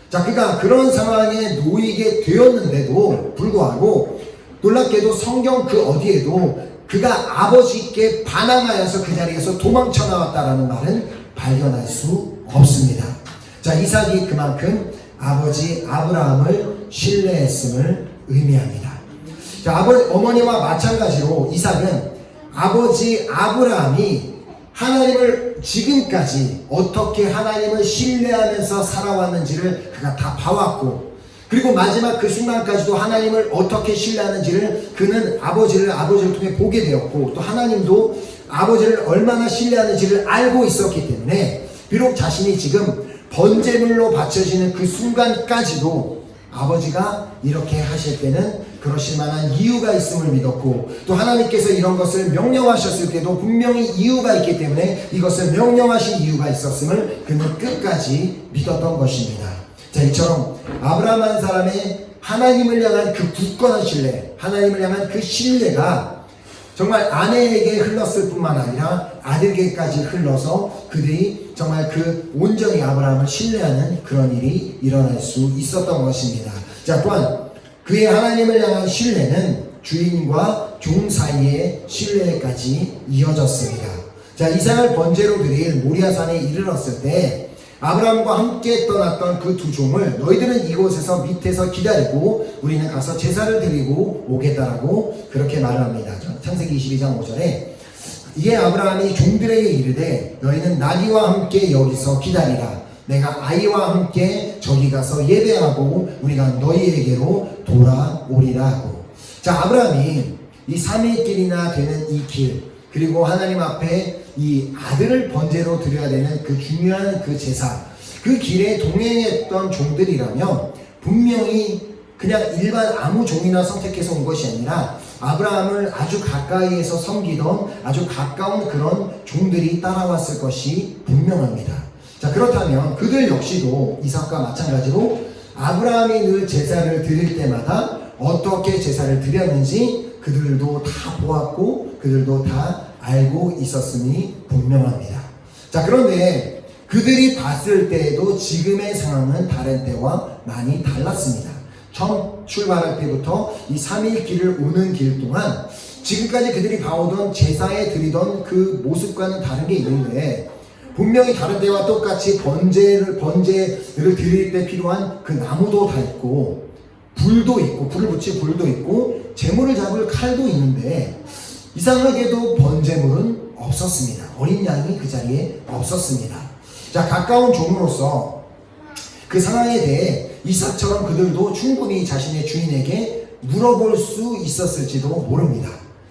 자, 그가 그런 상황에 놓이게 되었는데도 불구하고 놀랍게도 성경 그 어디에도 그가 아버지께 반항하여서 그 자리에서 도망쳐 나왔다라는 말은 발견할 수 없습니다. 자, 이삭이 그만큼 아버지 아브라함을 신뢰했음을 의미합니다. 자, 어머니와 마찬가지로 이삭은 아버지 아브라함이 하나님을 지금까지 어떻게 하나님을 신뢰하면서 살아왔는지를 그가 다 봐왔고, 그리고 마지막 그 순간까지도 하나님을 어떻게 신뢰하는지를 그는 아버지를 통해 보게 되었고, 또 하나님도 아버지를 얼마나 신뢰하는지를 알고 있었기 때문에 비록 자신이 지금 번제물로 바쳐지는 그 순간까지도 아버지가 이렇게 하실 때는 그러실 만한 이유가 있음을 믿었고, 또 하나님께서 이런 것을 명령하셨을 때도 분명히 이유가 있기 때문에 이것을 명령하신 이유가 있었음을 그는 끝까지 믿었던 것입니다. 자, 이처럼 아브라함 한 사람의 하나님을 향한 그 굳건한 신뢰, 하나님을 향한 그 신뢰가 정말 아내에게 흘렀을 뿐만 아니라 아들에게까지 흘러서 그들이 정말 그 온전히 아브라함을 신뢰하는 그런 일이 일어날 수 있었던 것입니다. 자, 또한 그의 하나님을 향한 신뢰는 주인과 종 사이의 신뢰까지 이어졌습니다. 자, 이삭을 번제로 드릴 모리아산에 이르렀을 때 아브라함과 함께 떠났던 그 두 종을 너희들은 이곳에서 밑에서 기다리고 우리는 가서 제사를 드리고 오겠다라고 그렇게 말을 합니다. 창세기 22장 5절에 이에 아브라함이 종들에게 이르되 너희는 나귀와 함께 여기서 기다리라. 내가 아이와 함께 저기 가서 예배하고 우리가 너희에게로 돌아오리라 하고. 자, 아브라함이 이 3일 길이나 되는 이 길, 그리고 하나님 앞에 이 아들을 번제로 드려야 되는 그 중요한 그 제사, 그 길에 동행했던 종들이라면 분명히 그냥 일반 아무 종이나 선택해서 온 것이 아니라 아브라함을 아주 가까이에서 섬기던 아주 가까운 그런 종들이 따라왔을 것이 분명합니다. 자, 그렇다면 그들 역시도 이삭과 마찬가지로 아브라함이 늘 제사를 드릴 때마다 어떻게 제사를 드렸는지 그들도 다 보았고 그들도 다 알고 있었음이 분명합니다. 자, 그런데 그들이 봤을 때에도 지금의 상황은 다른 때와 많이 달랐습니다. 처음 출발할 때부터 이 3일 길을 오는 길 동안 지금까지 그들이 봐오던 제사에 드리던 그 모습과는 다른 게 있는데, 분명히 다른 때와 똑같이 번제를 드릴 때 필요한 그 나무도 다 있고 불도 있고 불을 붙일 불도 있고 제물을 잡을 칼도 있는데 이상하게도 번제물은 없었습니다. 어린 양이 그 자리에 없었습니다. 자, 가까운 종으로서 그 상황에 대해 이삭처럼 그들도 충분히 자신의 주인에게 물어볼 수 있었을지도 모릅니다.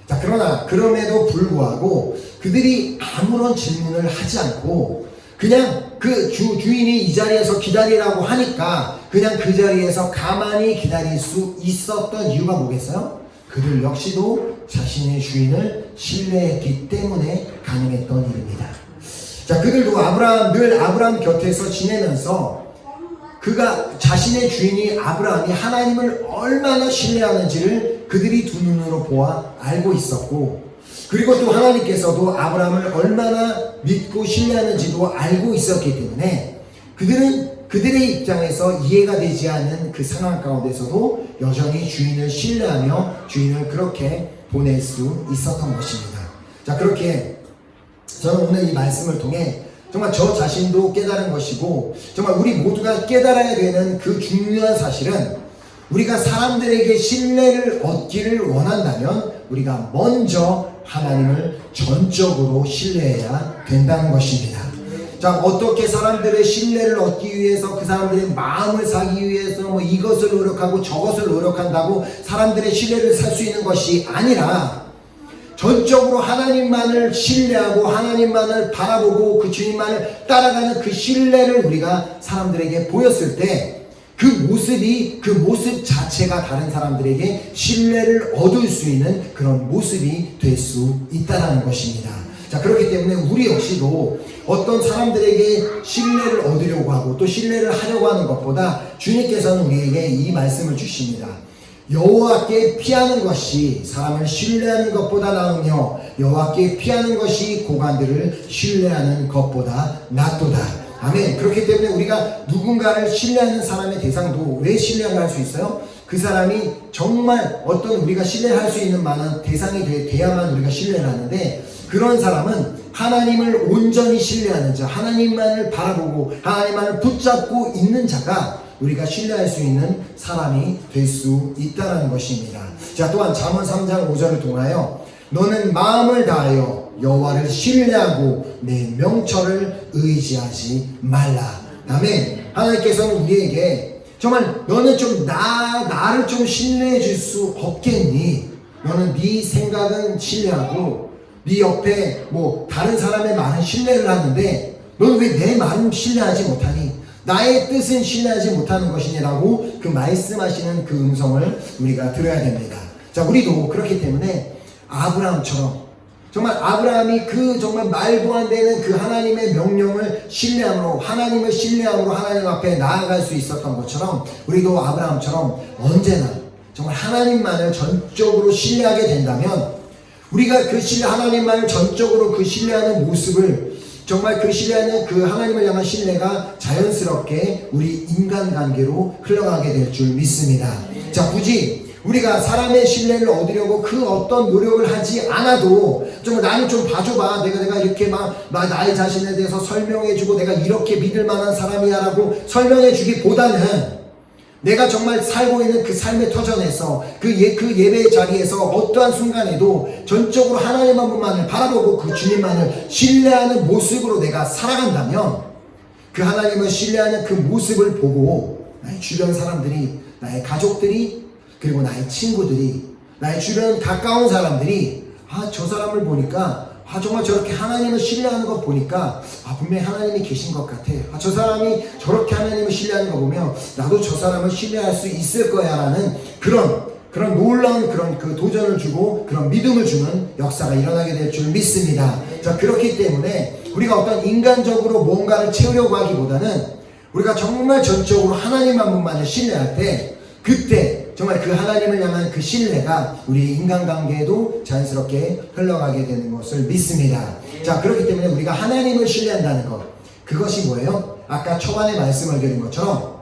자, 그러나 그럼에도 불구하고 그들이 아무런 질문을 하지 않고 그냥 그 주인이 이 자리에서 기다리라고 하니까 그냥 그 자리에서 가만히 기다릴 수 있었던 이유가 뭐겠어요? 그들 역시도 자신의 주인을 신뢰했기 때문에 가능했던 일입니다. 자, 그들도 늘 아브라함 곁에서 지내면서 그가 자신의 주인이 아브라함이 하나님을 얼마나 신뢰하는지를 그들이 두 눈으로 보아 알고 있었고, 그리고 또 하나님께서도 아브라함을 얼마나 믿고 신뢰하는지도 알고 있었기 때문에 그들의 입장에서 이해가 되지 않는 그 상황 가운데서도 여전히 주인을 신뢰하며 주인을 그렇게 보낼 수 있었던 것입니다. 자, 그렇게 저는 오늘 이 말씀을 통해 정말 저 자신도 깨달은 것이고, 정말 우리 모두가 깨달아야 되는 그 중요한 사실은, 우리가 사람들에게 신뢰를 얻기를 원한다면 우리가 먼저 하나님을 전적으로 신뢰해야 된다는 것입니다. 자, 어떻게 사람들의 신뢰를 얻기 위해서, 그 사람들의 마음을 사기 위해서 뭐 이것을 노력하고 저것을 노력한다고 사람들의 신뢰를 살 수 있는 것이 아니라, 전적으로 하나님만을 신뢰하고 하나님만을 바라보고 그 주님만을 따라가는 그 신뢰를 우리가 사람들에게 보였을 때, 그 모습 자체가 다른 사람들에게 신뢰를 얻을 수 있는 그런 모습이 될 수 있다는 것입니다. 자, 그렇기 때문에 우리 역시도 어떤 사람들에게 신뢰를 얻으려고 하고 또 신뢰를 하려고 하는 것보다 주님께서는 우리에게 이 말씀을 주십니다. 여호와께 피하는 것이 사람을 신뢰하는 것보다 나으며 여호와께 피하는 것이 고관들을 신뢰하는 것보다 낫도다. 아멘. 그렇기 때문에 우리가 누군가를 신뢰하는 사람의 대상도 왜 신뢰를 할 수 있어요? 그 사람이 정말 어떤 우리가 신뢰할 수 있는 만한 대상이 돼야만 우리가 신뢰를 하는데, 그런 사람은 하나님을 온전히 신뢰하는 자, 하나님만을 바라보고 하나님만을 붙잡고 있는 자가 우리가 신뢰할 수 있는 사람이 될 수 있다는 것입니다. 자, 또한 잠언 3장 5절을 통하여 너는 마음을 다하여 여호와를 신뢰하고 내 명철을 의지하지 말라. 아멘. 하나님께서는 우리에게 정말 너는 좀 나를 좀 신뢰해 줄 수 없겠니? 너는 네 생각은 신뢰하고 네 옆에 뭐 다른 사람의 말은 신뢰를 하는데 너는 왜 내 말은 신뢰하지 못하니? 나의 뜻은 신뢰하지 못하는 것이니라고 그 말씀하시는 그 음성을 우리가 들어야 됩니다. 자, 우리도 그렇기 때문에 아브라함처럼 정말 아브라함이 그 정말 말도 안 되는 그 하나님의 명령을 신뢰함으로, 하나님을 신뢰함으로 하나님 앞에 나아갈 수 있었던 것처럼 우리도 아브라함처럼 언제나 정말 하나님만을 전적으로 신뢰하게 된다면, 우리가 그 하나님만을 전적으로 그 신뢰하는 모습을, 정말 그 신뢰하는 그 하나님을 향한 신뢰가 자연스럽게 우리 인간관계로 흘러가게 될 줄 믿습니다. 자, 굳이 우리가 사람의 신뢰를 얻으려고 그 어떤 노력을 하지 않아도 정말 나는 좀 봐줘봐, 내가 이렇게 나의 자신에 대해서 설명해주고 내가 이렇게 믿을 만한 사람이야 라고 설명해주기보다는, 내가 정말 살고 있는 그 삶의 터전에서 그 예배의 자리에서 어떠한 순간에도 전적으로 하나님 한 분만을 바라보고 그 주님만을 신뢰하는 모습으로 내가 살아간다면, 그 하나님을 신뢰하는 그 모습을 보고 나의 주변 사람들이, 나의 가족들이, 그리고 나의 친구들이, 나의 주변 가까운 사람들이, 저 사람을 보니까 정말 저렇게 하나님을 신뢰하는 것 보니까 분명히 하나님이 계신 것 같아. 저 사람이 저렇게 하나님을 신뢰하는 거 보면 나도 저 사람을 신뢰할 수 있을 거야 라는 그런 놀라운 그런 그 도전을 주고 그런 믿음을 주는 역사가 일어나게 될 줄 믿습니다. 자, 그렇기 때문에 우리가 어떤 인간적으로 뭔가를 채우려고 하기보다는 우리가 정말 전적으로 하나님 한 분만을 신뢰할 때, 그때 정말 그 하나님을 향한 그 신뢰가 우리 인간관계에도 자연스럽게 흘러가게 되는 것을 믿습니다. 자, 그렇기 때문에 우리가 하나님을 신뢰한다는 것, 그것이 뭐예요? 아까 초반에 말씀을 드린 것처럼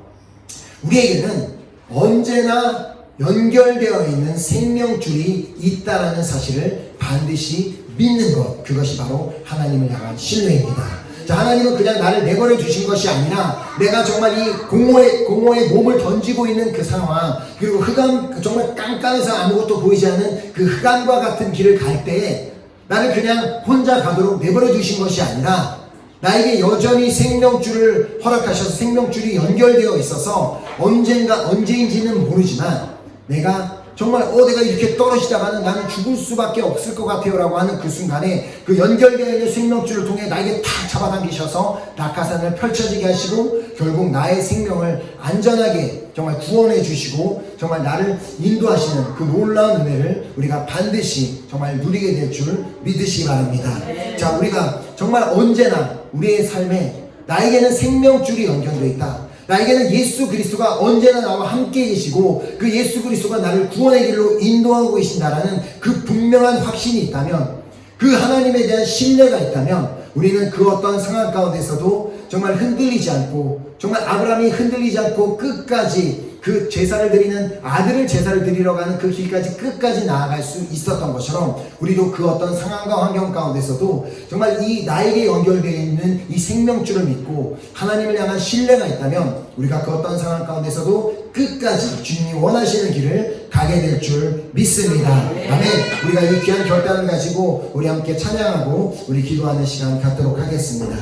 우리에게는 언제나 연결되어 있는 생명줄이 있다라는 사실을 반드시 믿는 것, 그것이 바로 하나님을 향한 신뢰입니다. 자, 하나님은 그냥 나를 내버려 두신 것이 아니라 내가 정말 이 공허에 몸을 던지고 있는 그 상황, 그리고 흑암, 정말 깜깜해서 아무것도 보이지 않는 그 흑암과 같은 길을 갈 때에 나를 그냥 혼자 가도록 내버려 두신 것이 아니라 나에게 여전히 생명줄을 허락하셔서 생명줄이 연결되어 있어서 언제인지는 모르지만 내가 정말 내가 이렇게 떨어지다가는 나는 죽을 수밖에 없을 것 같아요 라고 하는 그 순간에 그 연결되어 있는 생명줄을 통해 나에게 탁 잡아당기셔서 낙하산을 펼쳐지게 하시고 결국 나의 생명을 안전하게 정말 구원해 주시고 정말 나를 인도하시는 그 놀라운 은혜를 우리가 반드시 정말 누리게 될 줄 믿으시기 바랍니다. 자, 우리가 정말 언제나 우리의 삶에 나에게는 생명줄이 연결되어 있다. 나에게는 예수 그리스도가 언제나 나와 함께 계시고 그 예수 그리스도가 나를 구원의 길로 인도하고 계신다라는 그 분명한 확신이 있다면, 그 하나님에 대한 신뢰가 있다면 우리는 그 어떤 상황 가운데서도 정말 흔들리지 않고, 정말 아브라함이 흔들리지 않고 끝까지 그 제사를 드리는, 아들을 제사를 드리러 가는 그 길까지 끝까지 나아갈 수 있었던 것처럼, 우리도 그 어떤 상황과 환경 가운데서도 정말 이 나에게 연결되어 있는 이 생명줄을 믿고 하나님을 향한 신뢰가 있다면 우리가 그 어떤 상황 가운데서도 끝까지 주님이 원하시는 길을 가게 될 줄 믿습니다. 아멘. 우리가 이 귀한 결단을 가지고 우리 함께 찬양하고 우리 기도하는 시간 갖도록 하겠습니다.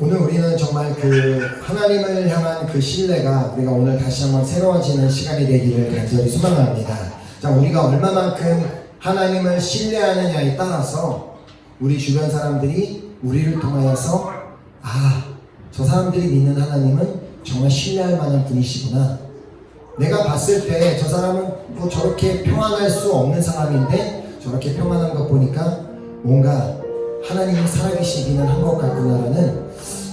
오늘 우리는 정말 그 하나님을 향한 그 신뢰가 우리가 오늘 다시 한번 새로워지는 시간이 되기를 간절히 소망합니다. 자, 우리가 얼마만큼 하나님을 신뢰하느냐에 따라서 우리 주변 사람들이 우리를 통하여서, 아, 저 사람들이 믿는 하나님은 정말 신뢰할 만한 분이시구나. 내가 봤을 때 저 사람은 뭐 저렇게 평안할 수 없는 사람인데 저렇게 평안한 것 보니까 뭔가 하나님이 살아계시기는 한 것 같구나라는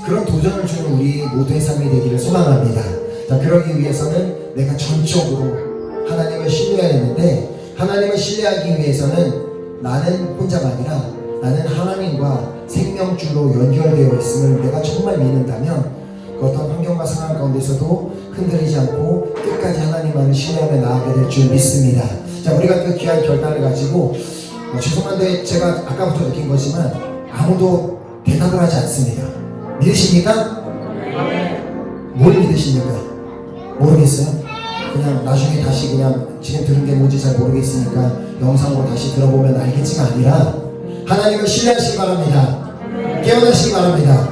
그런 도전을 주는 우리 모두의 삶이 되기를 소망합니다. 자, 그러기 위해서는 내가 전적으로 하나님을 신뢰해야 되는데, 하나님을 신뢰하기 위해서는 나는 혼자가 아니라 나는 하나님과 생명줄로 연결되어 있음을 내가 정말 믿는다면 그 어떤 환경과 상황 가운데서도 흔들리지 않고 끝까지 하나님만을 신뢰하며 나아가게 될 줄 믿습니다. 자, 우리가 그 귀한 결단을 가지고 죄송한데 제가 아까부터 느낀 거지만 아무도 대답을 하지 않습니다. 믿으십니까? 뭘 믿으십니까? 모르겠어요? 그냥 나중에 다시 그냥 지금 들은 게 뭔지 잘 모르겠으니까 영상으로 다시 들어보면 알겠지가 아니라 하나님을 신뢰하시기 바랍니다. 깨어나시기 바랍니다.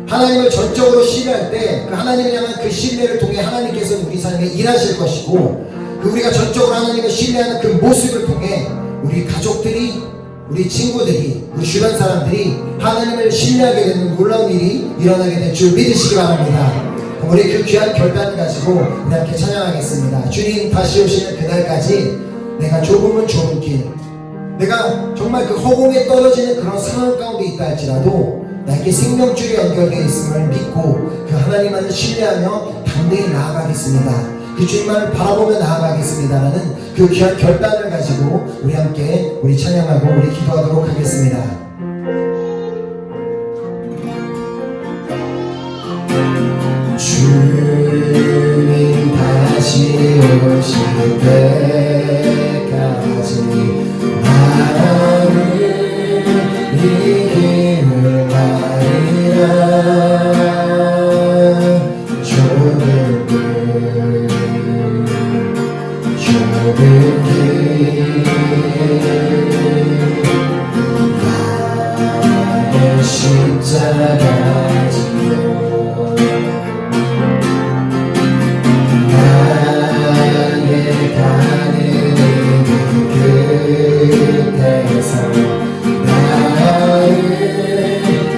하나님을 전적으로 신뢰할 때 그 하나님을 향한 그 신뢰를 통해 하나님께서는 우리 삶에 일하실 것이고, 그 우리가 전적으로 하나님을 신뢰하는 그 모습을 통해 우리 가족들이, 우리 친구들이, 우리 주변 사람들이 하나님을 신뢰하게 되는 놀라운 일이 일어나게 될 줄 믿으시기 바랍니다. 우리 그 귀한 결단을 가지고 우리 함께 찬양하겠습니다. 주님 다시 오시는 그날까지 내가 좁으면 좁은 길, 내가 정말 그 허공에 떨어지는 그런 상황 가운데 있다 할지라도 나에게 생명줄이 연결되어 있음을 믿고 그 하나님만을 신뢰하며 당대히 나아가겠습니다. 그 주님만을 바라보며 나아가겠습니다라는 그 귀한 결단을 가지고 우리 함께 우리 찬양하고 우리 기도하도록 하겠습니다. 주님 다시 오실 때까지 나를 이 길을 가리라. 좁은 길 나의 십자가 지고 나의 가는 길 끝에서 나의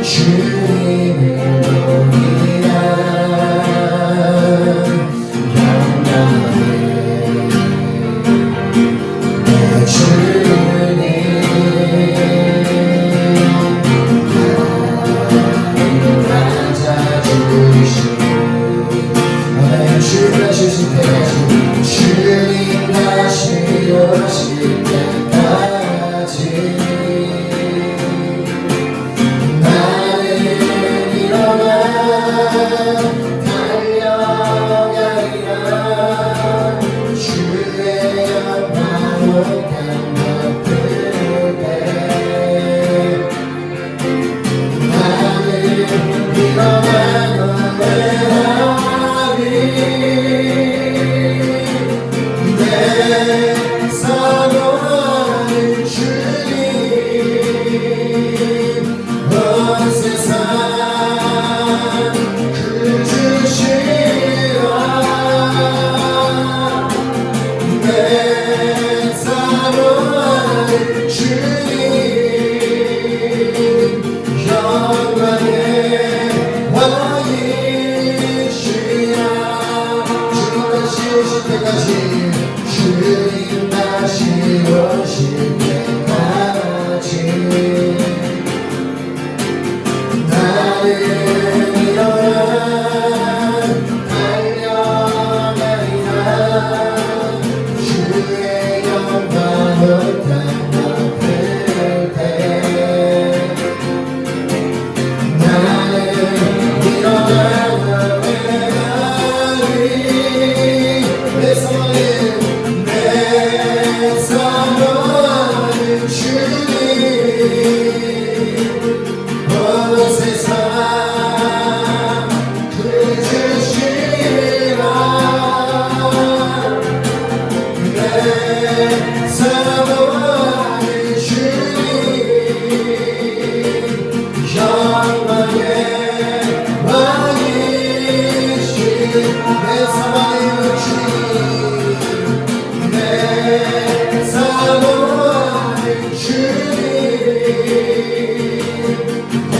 주님을 보이라. 영광의 내 주님 나를 찾아주시니 하나님 주님 다시 오실 때까지, 주님 다시 오실 때까지 나는 일어나 달려가리라. 주의 영광으로 감격될 때 나는 일어나 노래하리. 내 사랑하는 주님 온 세상 그 주시라. 내 사랑하는 주님 영광의 왕이시라. 주님 다시 오실 때까지, 주님 다시 오실 때까지 나는 일어나 내 사랑의 주님 내 사랑의 주님 온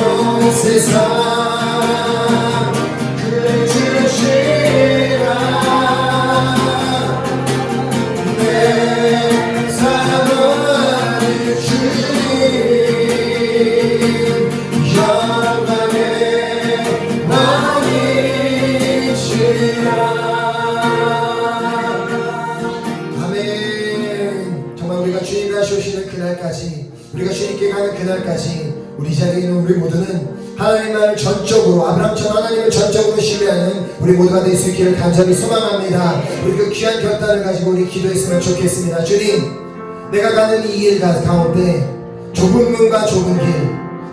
세상 주시라 내 사랑의 주님 영광의 왕이시라. 아멘. 정말 우리가 주님과 오시는 그날까지, 우리가 주님께 가는 그날까지 우리 자리에 있는 우리 모두는 하나님을 전적으로, 아브라함처럼 하나님을 전적으로 신뢰하는 우리 모두가 될 수 있기를 간절히 소망합니다. 우리 그 귀한 결단을 가지고 우리 기도했으면 좋겠습니다. 주님, 내가 가는 이 일 가운데 좁은 문과 좁은 길,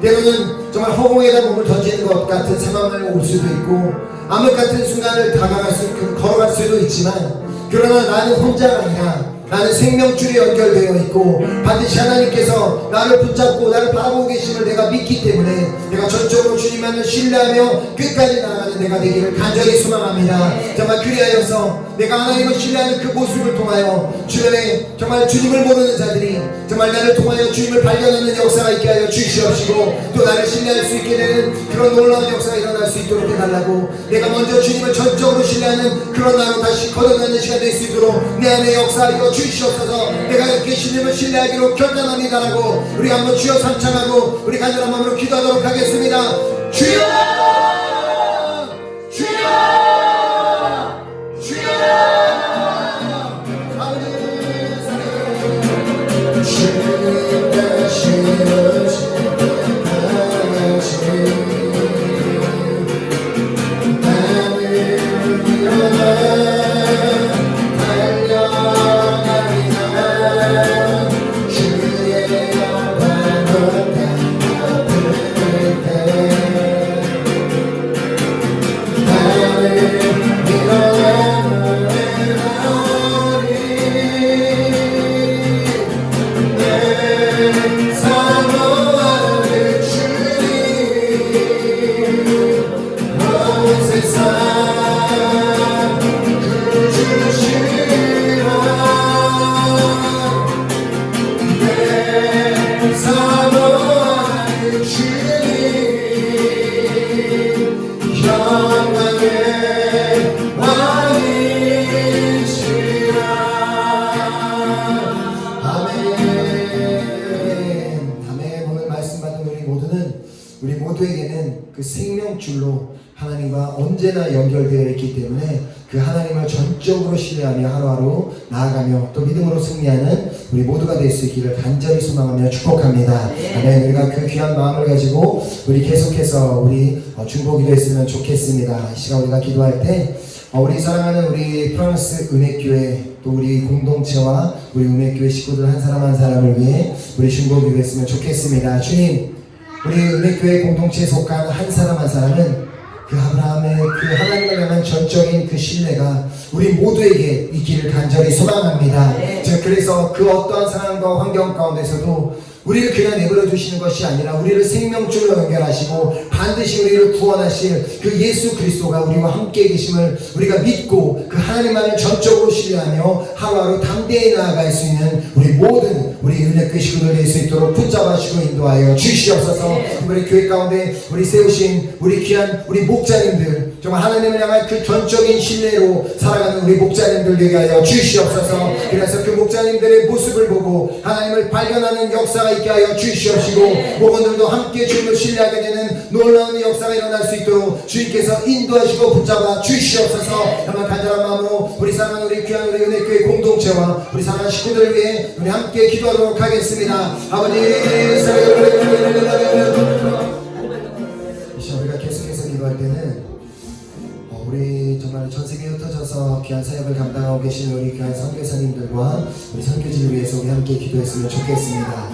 때로는 정말 허공에다 몸을 던지는 것 같은 상황을 올 수도 있고 암흑 같은 순간을 걸어갈 수도 있지만, 그러나 나는 혼자가 아니라 나는 생명줄이 연결되어 있고 반드시 하나님께서 나를 붙잡고 나를 바라보고 계심을 내가 믿기 때문에 내가 전적으로 주님만을 신뢰하며 끝까지 나아가는 내가 되기를 간절히 소망합니다. 정말 그리하여서 내가 하나님을 신뢰하는 그 모습을 통하여 주변에 정말 주님을 모르는 자들이 정말 나를 통하여 주님을 발견하는 역사가 있게 하여 주시옵시고, 또 나를 신뢰할 수 있게 되는 그런 놀라운 역사가 일어날 수 있도록 해달라고, 내가 먼저 주님을 전적으로 신뢰하는 그런 나로 다시 거듭나는 시간 될 수 있도록 내 안에 역사하여 주시옵소서. 내가 이렇게 주님을 신뢰하기로 결단합니다라고 우리 한번 주여 삼창하고 우리 간절한 마음으로 기도하도록 하겠습니다. 주여! 주여! 주여! 주님 다시는 신뢰하지 나는 일어나 달려가리라. 주의 영광을 담아들 때 나는 일어나 우리 모두에게는 그 생명줄로 하나님과 언제나 연결되어 있기 때문에 그 하나님을 전적으로 신뢰하며 하루하루 나아가며 또 믿음으로 승리하는 우리 모두가 될 수 있기를 간절히 소망하며 축복합니다. 아멘. 우리가 그 귀한 마음을 가지고 우리 계속해서 우리 중보기도 했으면 좋겠습니다. 이 시간 우리가 기도할 때 우리 사랑하는 우리 프랑스 은혜교회 또 우리 공동체와 우리 은혜교회 식구들 한 사람 한 사람을 위해 우리 중보기도 했으면 좋겠습니다. 주님, 우리 은혜교회 공동체에 속한 한 사람 한 사람은 그 아브라함의 그 하나님을 향한 전적인 그 신뢰가 우리 모두에게 있기를 간절히 소망합니다. 그래서 그 어떠한 상황과 환경 가운데서도 우리를 그냥 내버려 두시는 것이 아니라 우리를 생명줄로 연결하시고 반드시 우리를 구원하실 그 예수 그리스도가 우리와 함께 계심을 우리가 믿고 그 하나님만을 전적으로 신뢰하며 하루하루 담대히 나아갈 수 있는 우리 모든 우리 은혜교회 식구들 될 수 있도록 붙잡아주시고 인도하여 주시옵소서. 우리 교회 가운데 우리 세우신 우리 귀한 우리 목자님들, 정말 하나님을 향한 그 전적인 신뢰로 살아가는 우리 목자님들 되게 하여 주시옵소서. 그래서 그 목자님들의 모습을 보고 하나님을 발견하는 역사가 있게 하여 주시옵시고, 목원들도 함께 주님을 신뢰하게 되는 놀라운 역사가 일어날 수 있도록 주님께서 인도하시고 붙잡아 주시옵소서. 정말 간절한 마음으로 우리 사랑하는 우리 귀한 우리 은혜교회 공동체와 우리 사랑하는 식구들을 위해 우리 함께 기도하도록 하겠습니다. 아버지, 우리가 계속해서 기도할 때는 우리 정말 전 세계에 흩어져서 귀한 사역을 감당하고 계신 우리 귀한 선교사님들과 우리 선교지를 위해서 우리 함께 기도했으면 좋겠습니다.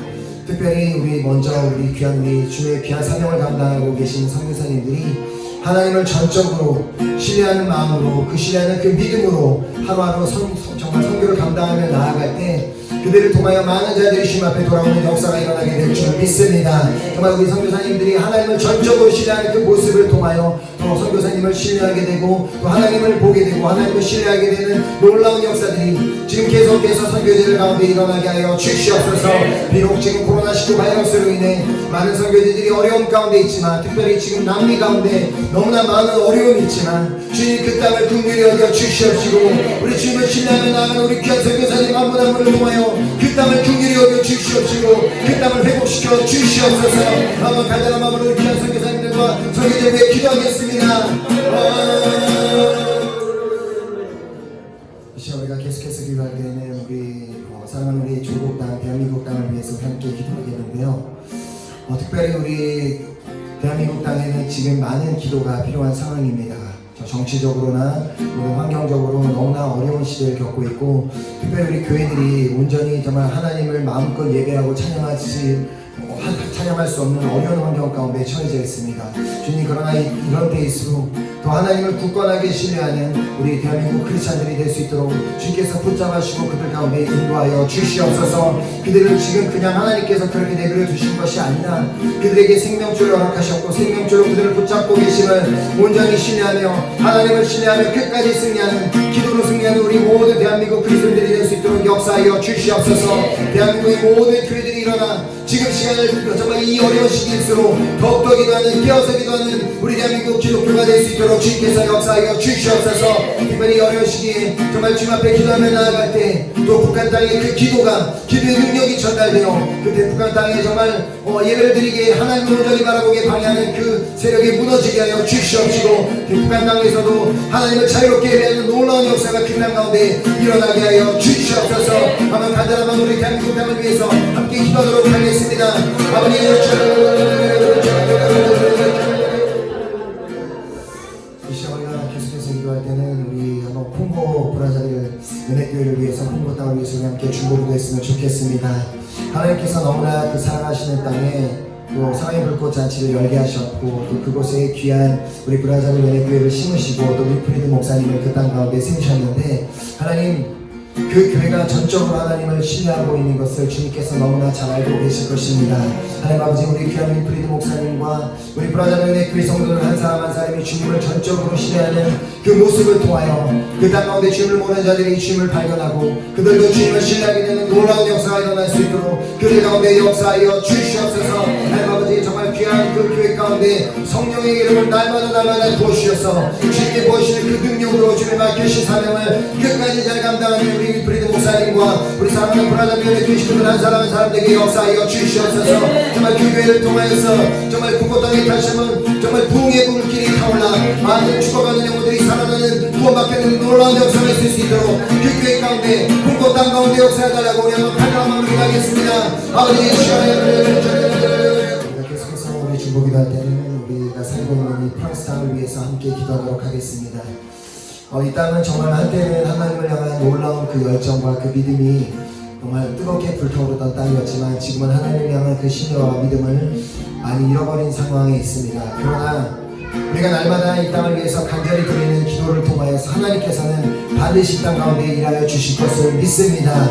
특별히 우리 먼저 우리 귀한 우리 주의 귀한 사명을 감당하고 계신 선교사님들이 하나님을 전적으로 신뢰하는 마음으로, 그 신뢰하는 그 믿음으로 하루하루 정말 선교를 감당하며 나아갈 때 그들을 통하여 많은 자들이 주님 앞에 돌아오는 역사가 일어나게 될 줄 믿습니다. 정말 우리 선교사님들이 하나님을 전적으로 신뢰하는 그 모습을 통하여 또 선교사님을 신뢰하게 되고 또 하나님을 보게 되고 하나님을 신뢰하게 되는 놀라운 역사들이 지금 계속해서 선교제들 가운데 일어나게 하여 주시옵소서. 비록 지금 코로나19 바이러스로 인해 많은 선교제들이 어려움 가운데 있지만, 특별히 지금 남미 가운데 너무나 많은 어려움이 있지만 주님 그 땅을 긍휼히 여겨 주시옵시고, 우리 주님을 신뢰하며 나아가는 우리 귀한 선교사님 한 분 한 분을 통하여 그 땅을 긍휼히 여겨 주시옵시고 그 땅을 회복시켜 주시옵소서. 한번 간절한 마음으로 우리 귀한 선교사님들과 선교제를 위해 기도하겠습니다. 이 시간 우리가 계속해서 기도할 때는 우리 사랑하는 우리 조국 땅, 대한민국 땅을 위해서 함께 기도하겠는데요. 특별히 우리 대한민국 땅에는 지금 많은 기도가 필요한 상황입니다. 정치적으로나 환경적으로 너무나 어려운 시대를 겪고 있고, 특별히 우리 교회들이 온전히 정말 하나님을 마음껏 예배하고 찬양할 수 없는 어려운 환경 가운데 처해져 있습니다. 주님, 그러나 이런 때일수록 또 하나님을 굳건하게 신뢰하는 우리 대한민국 크리스찬들이 될 수 있도록 주께서 붙잡아주시고 그들 가운데 인도하여 주시옵소서. 그들을 지금 그냥 하나님께서 그렇게 내버려 두신 것이 아니라 그들에게 생명줄을 허락하셨고 생명줄로 그들을 붙잡고 계심을 온전히 신뢰하며 하나님을 신뢰하며 끝까지 승리하는, 기도로 승리하는 우리 모든 대한민국 크리스찬들이 될 수 있도록 역사하여 주시옵소서. 대한민국의 모든 교회들이 일어나 지금 시간을 정말 이 어려운 시기일수록 더욱더 기도하는, 깨어서 기도하는 우리 대한민국 기독교가 될 수 있도록 주님께서 역사하여 주시옵소서. 특별히 어려운 시기에 정말 주님 앞에 기도하며 나아갈 때 또 북한 땅에 그 기도의 능력이 전달되어 그때 북한 땅에 정말 예배를 드리게 하나님을 온전히 바라보게 방해하는 그 세력이 무너지게 하여 주시옵시고, 그 북한 땅에서도 하나님을 자유롭게 예배하는 놀라운 역사가 그 땅 가운데 일어나게 하여 주시옵소서. 한번 간절한 마음으로 우리 대한민국 땅을 위해서 함께 기도하도록 하겠습니다. 아버지, 이 시간 우리가 계속해서 기도할 때는 우리 한번 콩고 브라자를 은혜교회를 위해서, 콩고 땅을 위해서 함께 중보기도 했으면 좋겠습니다. 하나님께서 너무나 그 사랑하시는 땅에 또 사랑의 불꽃 잔치를 열게 하셨고, 또 그곳에 귀한 우리 브라자를 은혜교회를 심으시고 또 위프리드 목사님을 그 땅 가운데 세우셨는데, 하나님 그 교회가 전적으로 하나님을 신뢰하고 있는 것을 주님께서 너무나 잘 알고 계실 것입니다. 하나님 아버지, 우리 귀한 위프리드 목사님과 우리 브라자들의 교회 성도들 한 사람 한 사람이 주님을 전적으로 신뢰하는 그 모습을 통하여 그 땅 가운데 주님을 모르는 자들이 주님을 발견하고 그들도 주님을 신뢰하게 되는 놀라운 역사가 일어날 수 있도록 그들 가운데 역사하여 주시옵소서. 하나님 아버지, 정말 귀한 그 교회 가운데 성령의 이름을 날마다 부어주셔서 주님께 보시는 그 능력으로 주님의 맡기신 사명을 끝까지 잘 감당하는 우리 위프리드 목사님과 우리 사랑하는 브라자들의 교회식구들 한 사람 한 사람에게 역사하여 주시옵소서. 정말 그 교회를 통하여서 정말 북고 땅에 다시 한번 정말 부흥의 불길이 타올라 많은 죽어가는 영혼들이 살아나는 구원받게 되는 놀라운 역사가 있을 수 있도록 그 교회 가운데 북고 땅 가운데 역사해달라고 우리 한번 간절한 마음으로 기도하겠습니다. 아버지, 이 시간에 계속해서 우리 중보기도 할 때는 우리가 살고 있는 이 프랑스 땅을 위해서 함께 기도하도록 하겠습니다. 이 땅은 정말 한때는 하나님을 향한 놀라운 그 열정과 그 믿음이 정말 뜨겁게 불타오르던 땅이었지만 지금은 하나님을 향한 그 신뢰와 믿음을 많이 잃어버린 상황에 있습니다. 그러나 우리가 날마다 이 땅을 위해서 간절히 드리는 기도를 통하여서 하나님께서는 반드시 이 땅 가운데 일하여 주실 것을 믿습니다.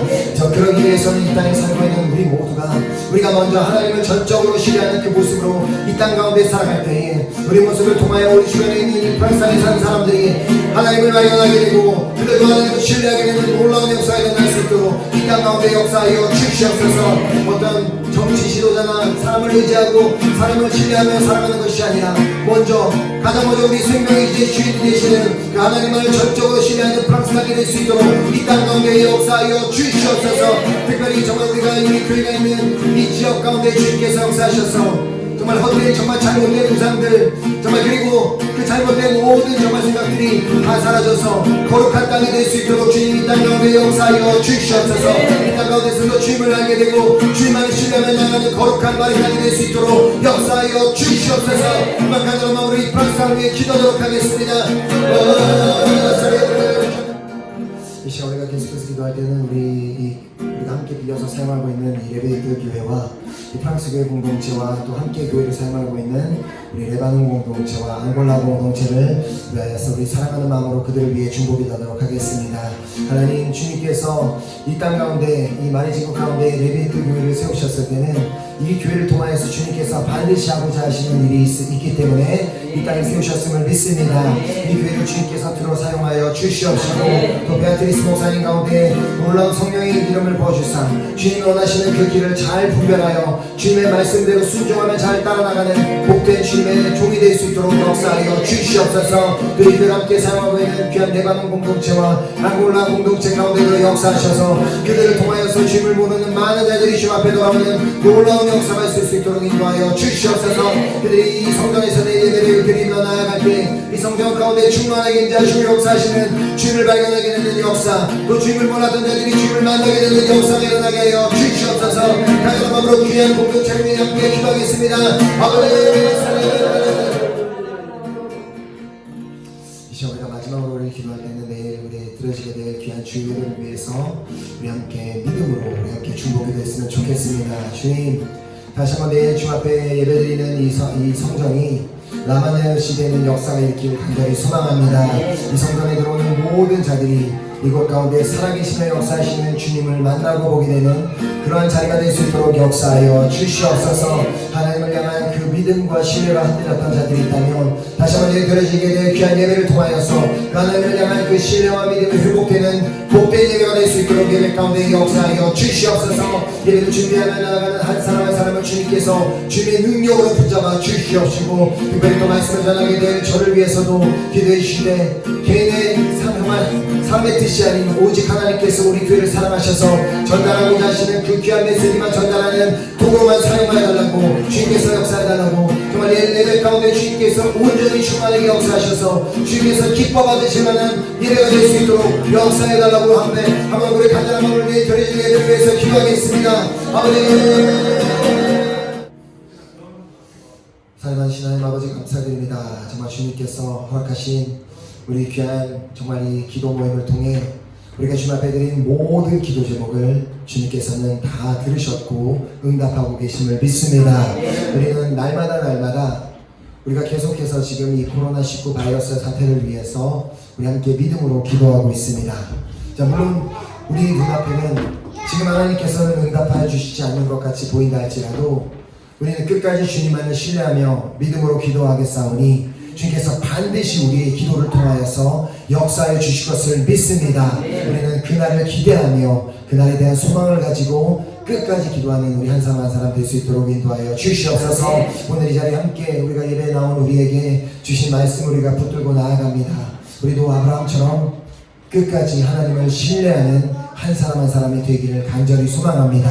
그러기 위해서는 이 땅에 살고 있는 우리 모두가 우리가 먼저 하나님을 전적으로 신뢰하는 그 모습으로 이 땅 가운데 살아갈 때에 우리 모습을 통하여 우리 주변에 있는 이 프랑스 땅에 사는 사람들이 하나님을 발견하게 되고 그들도 하나님을 신뢰하게 되는 놀라운 역사가 일어날 수 있도록 이 땅 가운데 역사하여 주시옵소서. 어떤 정치 지도자나 사람을 의지하고 사람을 신뢰하며 살아가는 것이 아니라 가장 먼저 우리 생명의 이제 주인이 되시는 그 하나님을 전적으로 신뢰하는 프랑스 땅이 될 수 있도록 이 땅 가운데 역사하여 주시옵소서. 특별히 정말 우리 교회가 있는 이 지역 가운데 주님께서 역사하셔서 정말 헛된 정말 잘못된 우상들 정말 그리고 그 잘못된 모든 정말 생각들이 다 사라져서 거룩한 땅이 될 수 있도록 주님 이 땅 가운데 역사하여 주시옵소서. 이 땅 가운데서도 주님을 알게 되고 주님만을 신뢰하며 나가는 거룩한 말이 될 수 있도록 역사하여 주시옵소서. 이만 간절한 마음으로 이 프랑스 땅을 위해 기도하도록 하겠습니다. 이 시간 우리가 계속해서 기도할 때는 우리가 함께 빌려서 사용하고 있는 이 레베이트 교회와 이 프랑스 교회 공동체와 또 함께 교회를 사용하고 있는 우리 레바논 공동체와 앙골라 공동체를 위하여서 우리 사랑하는 마음으로 그들을 위해 중보기도하도록 하겠습니다. 하나님, 주님께서 이 땅 가운데, 이 마리지구 가운데 레비트 교회를 세우셨을 때는 이 교회를 통하여서 주님께서 반드시 하고자 하시는 일이 있기 때문에 이 땅에 세우셨음을 믿습니다. 이 교회를 주님께서 들어 사용하여 주시옵시고 또 베아트리스 목사님 가운데 놀라운 성령의 이름을 부어주사 주님이 원하시는 그 길을 잘 분별하여 주님의 말씀대로 순종하며 잘 따라나가는 복된 주님의 종이 될 수 있도록 역사하여 주시옵소서. 또 이들 함께 사용하고 있는 귀한 레바논 공동체와 앙골라 공동체 가운데도 역사하셔서 그들을 통하여서 주님을 모르는 많은 자들이 주님 앞에 돌아오는 놀라운 역사가 있을 수 있도록 인도하여 주시옵소서. 그들이 이 성전에서 내 예배를 드리며 나아갈 때 이 성전 가운데 충만하게 임재하시고 역사하시는 주님을 발견하게 되는 역사, 또 주님을 몰랐던 자들이 주님을 만나게 되는 역사가 일어나게 하여 주시옵소서. 다시 마음으로 귀한 공동체를 위해 함께 기도하겠습니다. 이 시간 우리가 마지막으로 우리 기도할 때는 내일 우리 들어지게 될 귀한 주일을 위해서 우리 함께 믿음으로 우리 함께 중보기도 했으면 좋겠습니다. 주님, 다시 한번 내일 주 앞에 예배드리는 이 성전이 라마네 시대에는 역사가 일으키길 간절히 소망합니다. 이 성전에 들어오는 모든 자들이 이곳 가운데 살아계시며 역사하시는 주님을 만나고 보게 되는 그러한 자리가 될 수 있도록 역사하여 주시옵소서. 하나님을 향한 그 믿음과 신뢰가 흔들렸던 자들이 있다면 다시 한번 드려지게 될 귀한 예배를 통하여서 하나님을 향한 그 신뢰와 믿음이 회복되는 복된 예배가 될 수 있도록 예배 가운데 역사하여 주시옵소서. 예배를 준비하며 나아가는 한 사람 한 사람을 주님께서 주님의 능력으로 붙잡아 주시옵시고 특별히 또 말씀을 전하게 될 저를 위해서도 기도해 주시되 개인의 삶의 뜻이 아닌 오직 하나님께서 우리 교회를 사랑하셔서 전달하고자 하시는 그 귀한 메시지만 전달하는 도구로만 사용하여달라고 주님께서 역사해달라고 정말 예배 가운데 주님께서 온전히 충만하게 역사하셔서 주님께서 기뻐 받으실 만한 예배가 될 수 있도록 역사해달라고 한번 우리 간절한 마음을 위해 드려진 예배를 위해서 기도하겠습니다. 아버지, 살아계신 하나님 아버지 감사드립니다. 정말 주님께서 허락하신 우리 귀한 정말 이 기도 모임을 통해 우리가 주님 앞에 드린 모든 기도 제목을 주님께서는 다 들으셨고 응답하고 계심을 믿습니다. 우리는 날마다 우리가 계속해서 지금 이 코로나19 바이러스 사태를 위해서 우리 함께 믿음으로 기도하고 있습니다. 자, 물론 우리 눈앞에는 지금 하나님께서는 응답하여 주시지 않는 것 같이 보인다 할지라도 우리는 끝까지 주님만을 신뢰하며 믿음으로 기도하겠사오니 주님께서 반드시 우리의 기도를 통하여서 역사해 주실 것을 믿습니다. 우리는 그날을 기대하며 그날에 대한 소망을 가지고 끝까지 기도하는 우리 한 사람 한 사람 될 수 있도록 인도하여 주시옵소서. 오늘 이 자리에 함께 우리가 예배에 나온 우리에게 주신 말씀 우리가 붙들고 나아갑니다. 우리도 아브라함처럼 끝까지 하나님을 신뢰하는 한 사람 한 사람이 되기를 간절히 소망합니다.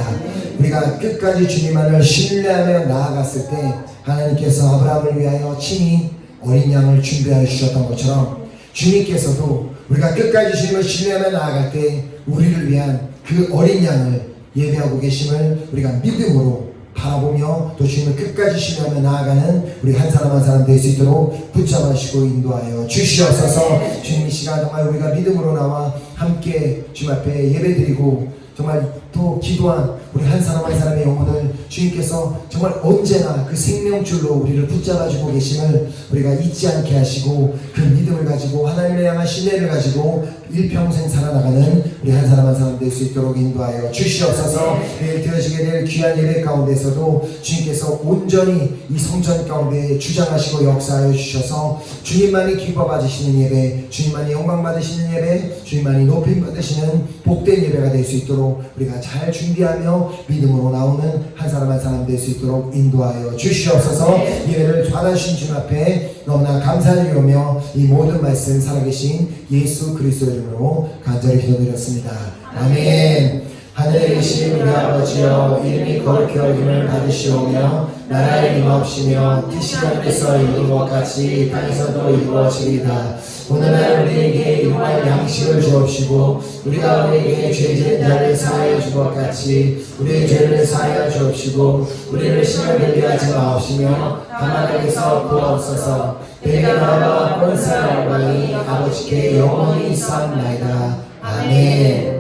우리가 끝까지 주님만을 신뢰하며 나아갔을 때 하나님께서 아브라함을 위하여 친히 어린 양을 준비하여 주셨던 것처럼 주님께서도 우리가 끝까지 주님을 신뢰하며 나아갈 때 우리를 위한 그 어린 양을 예배하고 계심을 우리가 믿음으로 바라보며 또 주님을 끝까지 신뢰하며 나아가는 우리 한 사람 한 사람 될 수 있도록 붙잡아주시고 인도하여 주시옵소서. 주님, 이 시간 정말 우리가 믿음으로 나와 함께 주님 앞에 예배드리고 정말 또 기도한 우리 한 사람 한 사람의 영혼을 주님께서 정말 언제나 그 생명줄로 우리를 붙잡아주고 계심을 우리가 잊지 않게 하시고 그 믿음을 가지고 하나님을 향한 신뢰를 가지고 일평생 살아나가는 우리 한 사람 한 사람 될 수 있도록 인도하여 주시옵소서. 내일 되어지게 될 귀한 예배 가운데서도 주님께서 온전히 이 성전 가운데 주장하시고 역사하여 주셔서 주님만이 기뻐 받으시는 예배, 주님만이 영광 받으시는 예배, 주님만이 높임 받으시는 복된 예배가 될 수 있도록 우리가 잘 준비하며 믿음으로 나오는 한 사람 한 사람 될 수 있도록 인도하여 주시옵소서. 예배를 받아주신 주님 앞에 너무나 감사드리며 이 모든 말씀 살아계신 예수 그리스도 이름으로 간절히 기도드렸습니다. 아멘. 하늘에 계신 우리 아버지여, 이름이 거룩히 여김을 받으시오며 나라의 임하옵시며 뜻이 하늘에서 이룬 것 같이 땅에서도 이루어지리이다. 오늘날 우리에게 일용할 양식을 주옵시고 우리가 우리에게 죄지은 자를 사하여 준 것 같이 우리의 죄를 사하여 주옵시고 우리를 시험에 들게 하지 마옵시며 다만 하나님께서 구하옵소서. 내게 나라와 권세와 영광이 아버지께 영원히 있사옵나이다. 아멘.